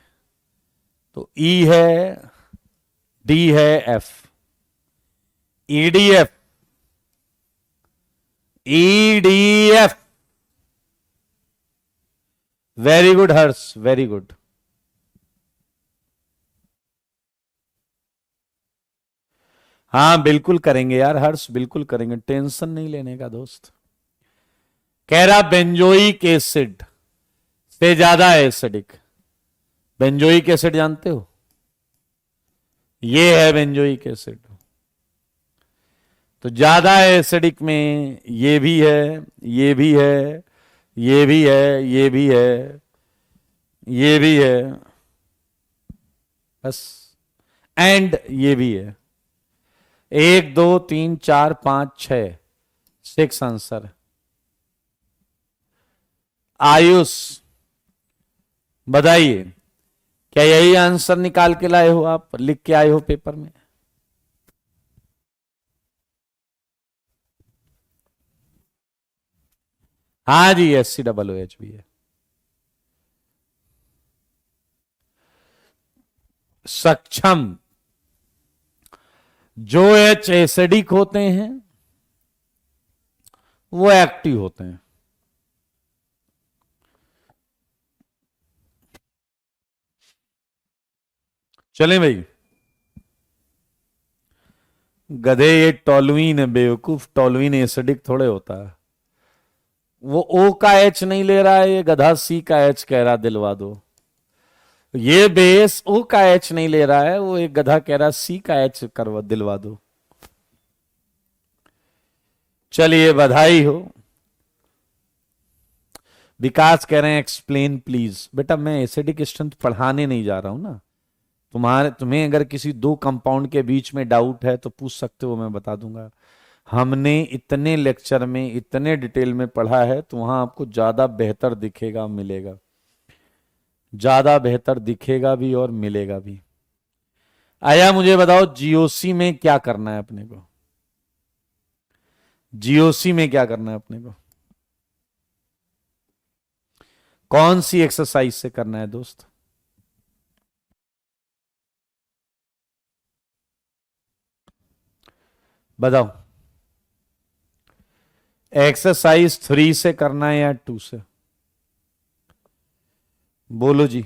तो ई है, डी है, F, EDF, EDF. Very good Harsh, very good. हाँ बिल्कुल करेंगे यार हर्ष, बिल्कुल करेंगे, टेंशन नहीं लेने का दोस्त। कह रहा बेंजोइक एसिड से ज्यादा एसिडिक। बेंजोइक एसिड जानते हो, ये है बेंजोइक एसिड। तो ज्यादा एसिडिक में ये भी है, ये भी है, ये भी है, ये भी है, ये भी है, बस, एंड ये भी है। 1 2 3 4 5 6, 6 आंसर। आयुष बताइए, क्या यही आंसर निकाल के लाए हो आप, लिख के आए हो पेपर में? हाँ जी, SCOOH भी है। सक्षम, जो एच एसिडिक होते हैं वो एक्टिव होते हैं। चलें भाई। गधे, ये टोलुइन है बेवकूफ, टोलुइन एसिडिक थोड़े होता है। वो ओ का एच नहीं ले रहा है, ये गधा सी का एच कह रहा, दिलवा दो। ये बेस ओ का एच नहीं ले रहा है, वो एक गधा कह रहा सी का एच करवा, दिलवा दो। चलिए बधाई हो। विकास कह रहे हैं एक्सप्लेन प्लीज। बेटा मैं एसिडिक स्ट्रेंथ पढ़ाने नहीं जा रहा हूं ना, तुम्हें अगर किसी दो कंपाउंड के बीच में डाउट है तो पूछ सकते हो, मैं बता दूंगा। हमने इतने लेक्चर में इतने डिटेल में पढ़ा है, तो वहां आपको ज्यादा बेहतर दिखेगा, मिलेगा, ज्यादा बेहतर दिखेगा भी और मिलेगा भी। आया, मुझे बताओ जीओसी में क्या करना है अपने को? जीओसी में क्या करना है अपने को? कौन सी एक्सरसाइज से करना है दोस्त? बताओ। एक्सरसाइज 3 से करना है या 2 से? बोलो जी।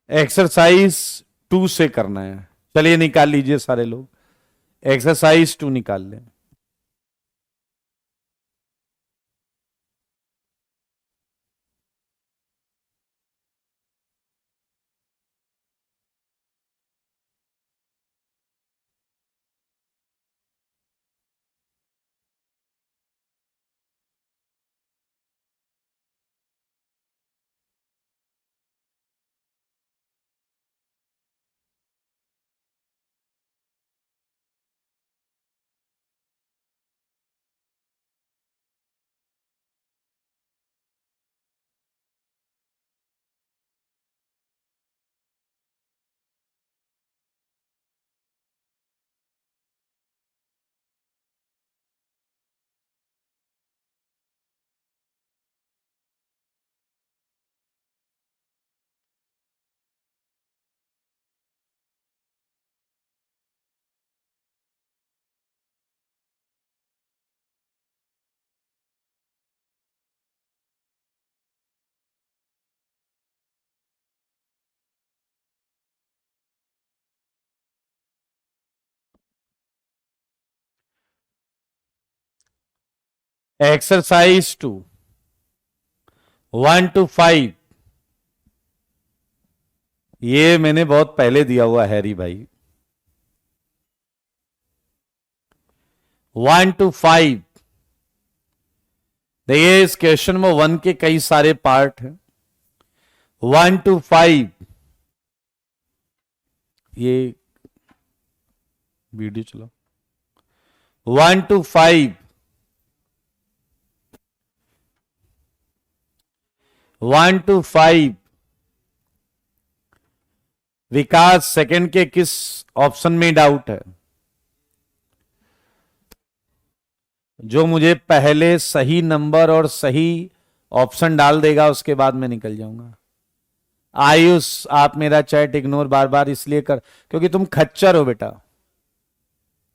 एक्सरसाइज 2 से करना है। चलिए निकाल लीजिए सारे लोग, एक्सरसाइज 2 निकाल लें। Exercise 2, 1 to 5। ये मैंने बहुत पहले दिया हुआ हैरी भाई। 1 to 5। देखिए इस क्वेश्चन में 1 के कई सारे पार्ट हैं। 1 to 5, ये वीडियो चलो। 1 to 5, 1 to 5। विकास सेकंड के किस ऑप्शन में डाउट है? जो मुझे पहले सही नंबर और सही ऑप्शन डाल देगा उसके बाद मैं निकल जाऊंगा। आयुष, आप मेरा चैट इग्नोर बार बार इसलिए कर क्योंकि तुम खच्चर हो बेटा।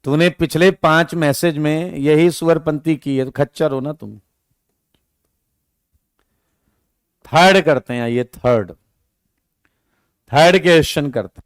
तूने पिछले 5 मैसेज में यही सुअरपंती की है, तो खच्चर हो ना तुम। थर्ड करते हैं, ये थर्ड क्वेश्चन करते हैं।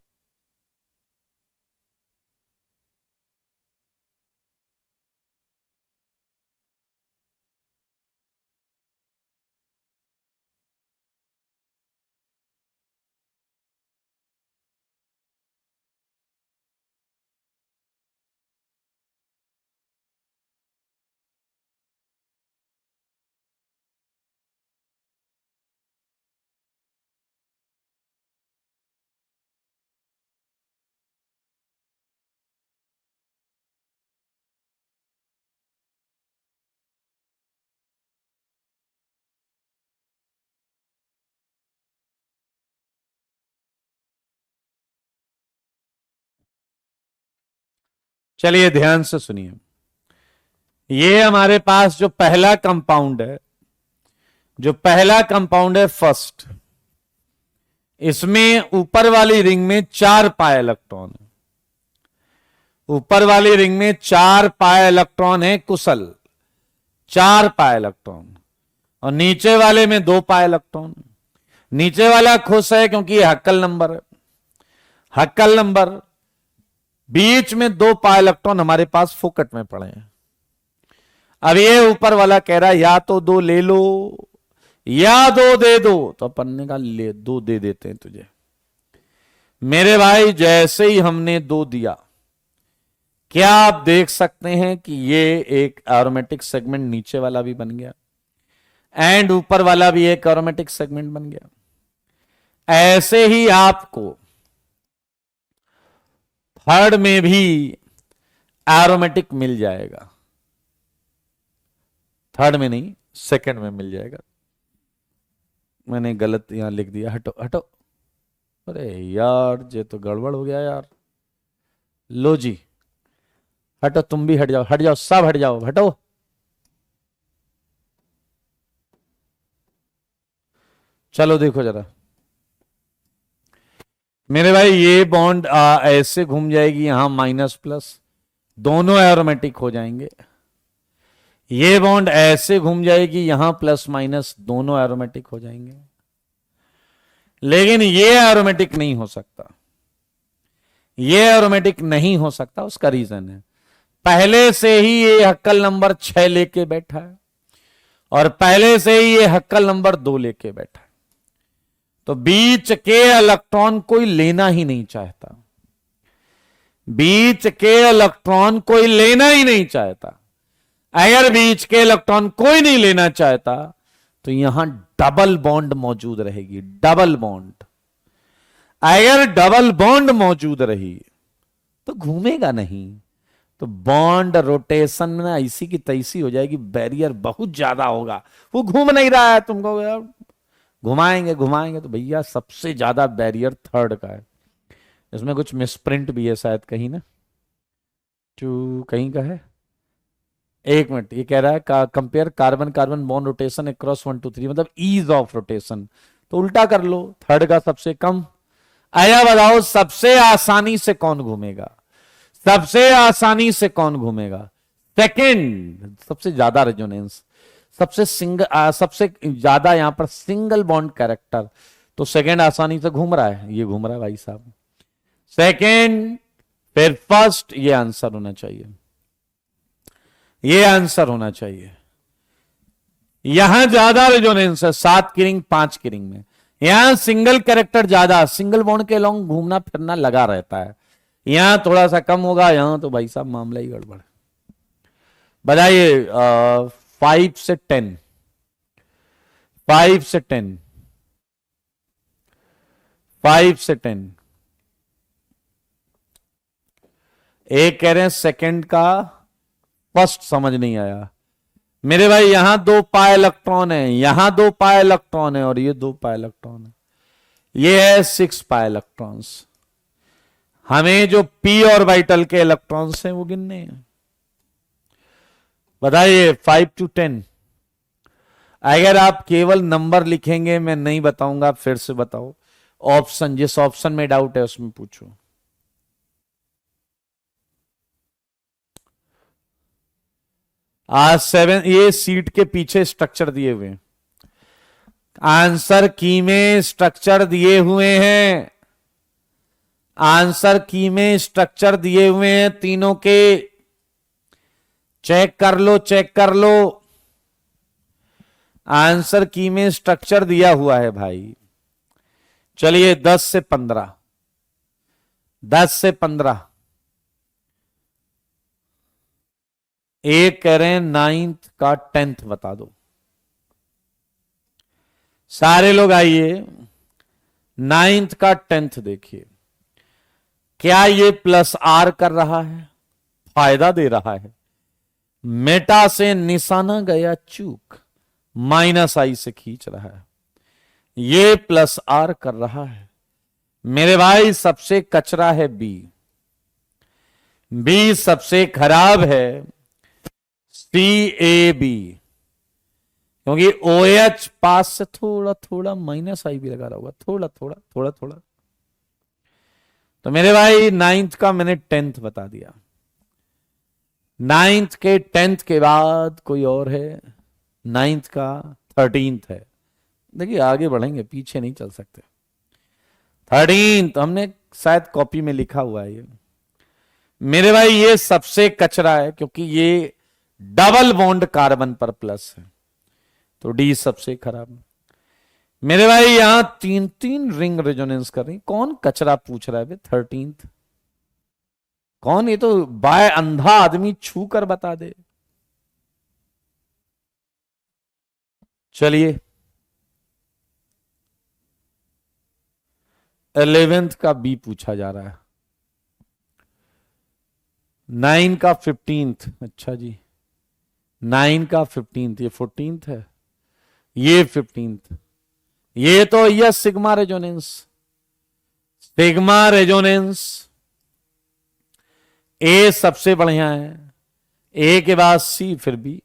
चलिए ध्यान से सुनिए। ये हमारे पास जो पहला कंपाउंड है, फर्स्ट, इसमें ऊपर वाली रिंग में 4 पाई इलेक्ट्रॉन है, ऊपर वाली रिंग में 4 पाई इलेक्ट्रॉन है कुशल, 4 पाई इलेक्ट्रॉन, और नीचे वाले में 2 पाई इलेक्ट्रॉन। नीचे वाला खुश है क्योंकि ये हक्कल नंबर है, हक्कल नंबर। बीच में 2 पाई इलेक्ट्रॉन हमारे पास फोकट में पड़े हैं। अब ये ऊपर वाला कह रहा है या तो 2 ले लो या 2 दे दो, तो अपन ने कहा ले 2 दे देते हैं तुझे। मेरे भाई जैसे ही हमने 2 दिया, क्या आप देख सकते हैं कि ये एक एरोमेटिक सेगमेंट नीचे वाला भी बन गया एंड ऊपर वाला भी एक एरोमेटिक सेगमेंट बन गया। ऐसे ही आपको थर्ड में भी एरोमेटिक मिल जाएगा, थर्ड में नहीं सेकंड में मिल जाएगा। मैंने गलत यहां लिख दिया, हटो हटो, अरे यार ये तो गड़बड़ हो गया यार। लो जी हटो, तुम भी हट जाओ, हट जाओ, सब हट जाओ, हटो। चलो देखो जरा मेरे भाई, ये बॉन्ड ऐसे घूम जाएगी, यहां माइनस प्लस, दोनों एरोमेटिक हो जाएंगे। ये बॉन्ड ऐसे घूम जाएगी, यहां प्लस माइनस, दोनों एरोमेटिक हो जाएंगे। लेकिन ये एरोमेटिक नहीं हो सकता, ये एरोमेटिक नहीं हो सकता। उसका रीजन है पहले से ही ये हक्कल नंबर 6 लेके बैठा है और पहले से ही ये हक्कल नंबर 2 लेके बैठा है। तो बीच के इलेक्ट्रॉन कोई लेना ही नहीं चाहता, बीच के इलेक्ट्रॉन कोई लेना ही नहीं चाहता। अगर बीच के इलेक्ट्रॉन कोई नहीं लेना चाहता तो यहां डबल बॉन्ड मौजूद रहेगी, डबल बॉन्ड। अगर डबल बॉन्ड मौजूद रही तो घूमेगा नहीं, तो बॉन्ड रोटेशन में ना ऐसी की तैसी हो जाएगी, बैरियर बहुत ज्यादा होगा, वो घूम नहीं रहा है, तुमको यार घुमाएंगे घुमाएंगे। तो भैया सबसे ज्यादा बैरियर थर्ड का है। इसमें कुछ मिसप्रिंट भी है शायद कहीं ना, टू कहीं का है, एक मिनट। ये कह रहा है compare carbon carbon bond rotation across 1 2 3, मतलब ईज ऑफ रोटेशन। तो उल्टा कर लो, थर्ड का सबसे कम। आया बताओ सबसे आसानी से कौन घूमेगा, सबसे आसानी से कौन घूमेगा? सेकंड, सबसे ज्यादा रेजोनेंस, सबसे ज्यादा यहां पर सिंगल बॉन्ड कैरेक्टर, तो सेकंड आसानी से घूम रहा है, ये घूम रहा है भाई साहब। सेकंड फिर फर्स्ट, ये आंसर होना चाहिए, ये आंसर होना चाहिए। यहां ज्यादा रेजोनेंस है 7 की रिंग 5 की रिंग में, यहां सिंगल कैरेक्टर ज्यादा, सिंगल बॉन्ड के लॉन्ग घूमना फिरना लगा रहता है। यहां थोड़ा सा कम होगा, यहां तो भाई साहब मामला ही गड़बड़। बताइए 5 से 10, 5 से 10, 5 से 10। एक कह रहे हैं सेकंड का फर्स्ट समझ नहीं आया। मेरे भाई यहां 2 पाई इलेक्ट्रॉन है, यहां 2 पाई इलेक्ट्रॉन है और ये 2 पाई इलेक्ट्रॉन है, ये है 6 पाई इलेक्ट्रॉन्स। हमें जो पी ऑर्बिटल के इलेक्ट्रॉन्स हैं वो गिनने हैं। बताइए 5 to 10। अगर आप केवल नंबर लिखेंगे मैं नहीं बताऊंगा, फिर से बताओ ऑप्शन, जिस ऑप्शन में डाउट है उसमें पूछो। आज 7, ये सीट के पीछे स्ट्रक्चर दिए हुए हैं, आंसर की में स्ट्रक्चर दिए हुए हैं, आंसर की में स्ट्रक्चर दिए हुए हैं तीनों के, चेक कर लो, चेक कर लो, आंसर की में स्ट्रक्चर दिया हुआ है भाई। चलिए 10 से 15, 10 से 15। एक कह रहे हैं 9th का 10th बता दो। सारे लोग आइए 9th का 10th देखिए, क्या ये प्लस आर कर रहा है, फायदा दे रहा है। मेटा से निशाना गया चूक, माइनस आई से खींच रहा है, ये प्लस आर कर रहा है। मेरे भाई सबसे कचरा है बी, बी सबसे खराब है, सी ए बी। क्योंकि OH पास से थोड़ा थोड़ा माइनस आई भी लगा रहा होगा, थोड़ा थोड़ा थोड़ा थोड़ा। तो मेरे भाई 9th का मैंने 10th बता दिया। 9th के 10th के बाद कोई और है? 9th का 13th है। देखिए आगे बढ़ेंगे, पीछे नहीं चल सकते। 13th हमने शायद कॉपी में लिखा हुआ है ये। मेरे भाई ये सबसे कचरा है, क्योंकि ये डबल बॉन्ड कार्बन पर प्लस है, तो डी सबसे खराब। मेरे भाई यहां 3 रिंग रेजोनेंस कर रही, कौन कचरा पूछ रहा है 13th? कौन? ये तो बाय अंधा आदमी छू कर बता दे। चलिए 11th का बी पूछा जा रहा है। 9 का 15th, अच्छा जी 9 का 15th, ये 14th है, ये 15th, ये तो ये सिग्मा रेजोनेंस। सिग्मा रेजोनेंस ए सबसे बढ़िया है, ए के बाद सी फिर बी।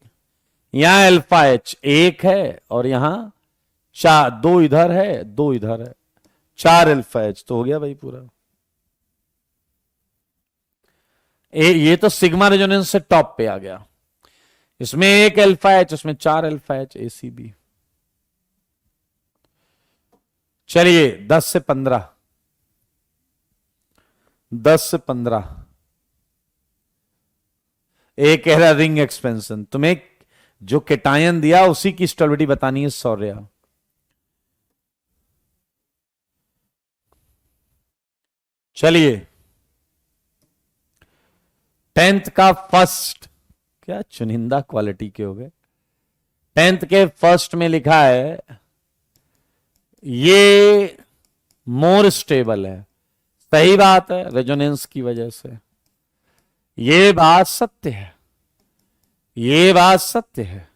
यहां अल्फा एच 1 है और यहां 4, 2 इधर है 2 इधर है, 4 अल्फा एच तो हो गया भाई पूरा। ये तो सिग्मा रेजोनेंस से टॉप पे आ गया। इसमें 1 अल्फा एच, उसमें 4 अल्फा एच, ACB। चलिए 10 से 15, 10 से 15। एक कह रहा रिंग एक्सपेंशन, तुम्हें जो केटायन दिया उसी की स्टेबिलिटी बतानी है सौर्या। चलिए 10th का फर्स्ट, क्या चुनिंदा क्वालिटी के हो गए। 10th के फर्स्ट में लिखा है ये मोर स्टेबल है। सही बात है, रेजोनेंस की वजह से। ये बात सत्य है, ये बात सत्य है।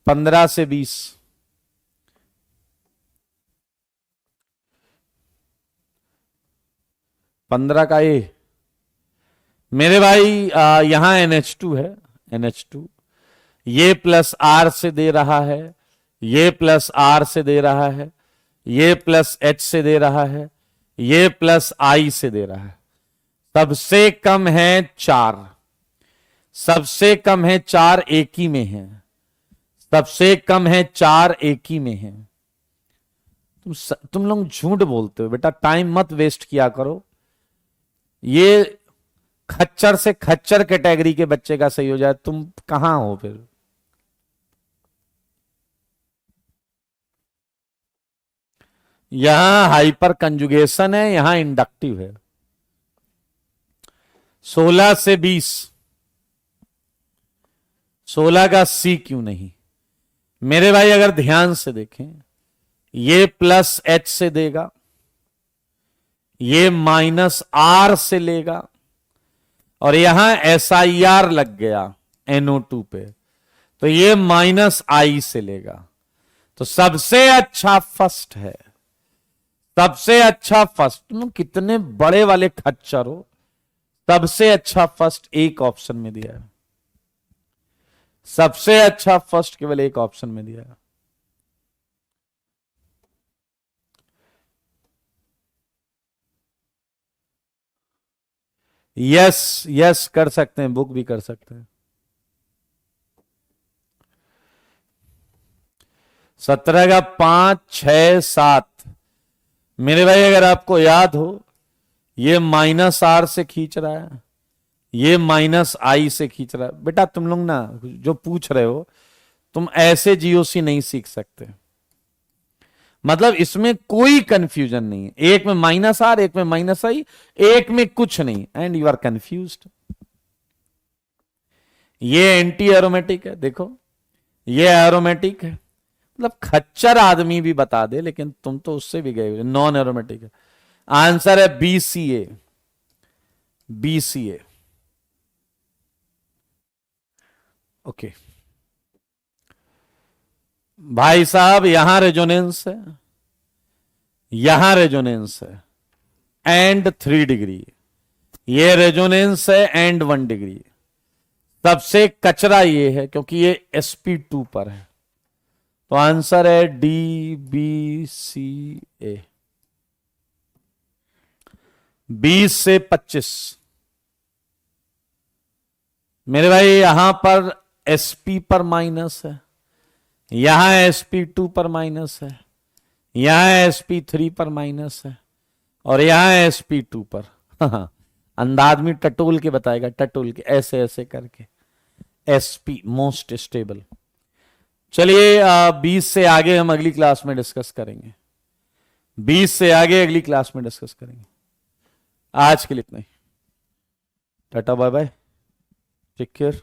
15 से 20, पंद्रह का ए। मेरे भाई यहां NH2 है, NH2, ये प्लस R से दे रहा है, ये प्लस R से दे रहा है, ये प्लस H से दे रहा है, ये प्लस I से दे रहा है। सबसे कम है 4, सबसे कम है 4 एक ही में है, सबसे कम है 4 एक ही में है। तुम लोग झूठ बोलते हो बेटा, टाइम मत वेस्ट किया करो। ये खच्चर से खच्चर कैटेगरी के बच्चे का सही हो जाए, तुम कहां हो फिर? यहां हाइपर कंजुगेशन है, यहां इंडक्टिव है। 16 से 20, 16 का सी क्यों नहीं? मेरे भाई अगर ध्यान से देखें, ये प्लस H से देगा, ये माइनस R से लेगा, और यहां SIR लग गया NO2 पे, तो ये माइनस I से लेगा। तो सबसे अच्छा फर्स्ट है, सबसे अच्छा फर्स्ट। तुम कितने बड़े वाले खच्चर हो, सबसे अच्छा फर्स्ट एक ऑप्शन में दिया है, सबसे अच्छा फर्स्ट केवल एक ऑप्शन में दिया है। यस यस कर सकते हैं, बुक भी कर सकते हैं। 17 का 5, 6, 7। मेरे भाई अगर आपको याद हो, ये माइनस R से खींच रहा है, ये माइनस I से खींच रहा है। बेटा तुम लोग ना जो पूछ रहे हो, तुम ऐसे GOC नहीं सीख सकते। मतलब इसमें कोई कंफ्यूजन नहीं है, एक में माइनस R, एक में माइनस I, एक में कुछ नहीं, एंड यू आर कंफ्यूज्ड। ये एंटी एरोमेटिक है, देखो ये एरोमेटिक है। मतलब खच्चर आदमी भी बता दे, लेकिन तुम तो उससे भी गए, नॉन एरोमेटिक है। आंसर है BCA, BCA। ओके भाई साहब, यहां रेजोनेंस है, यहां रेजोनेंस है, एंड 3 डिग्री। ये रेजोनेंस है एंड 1 डिग्री। सबसे कचरा ये है क्योंकि ये sp2 पर है, तो आंसर है डी बी सी ए। 20 से 25। मेरे भाई यहां पर एसपी पर माइनस है, यहां sp2 पर माइनस है, यहां sp3 पर माइनस है, और यहां sp2 पर। अंदाज में टटोल के बताएगा, टटोल के ऐसे ऐसे करके। sp most stable. चलिए 20 से आगे हम अगली क्लास में डिस्कस करेंगे, 20 से आगे अगली क्लास में डिस्कस करेंगे। आज के लिए इतना ही। Tata bye bye, take care.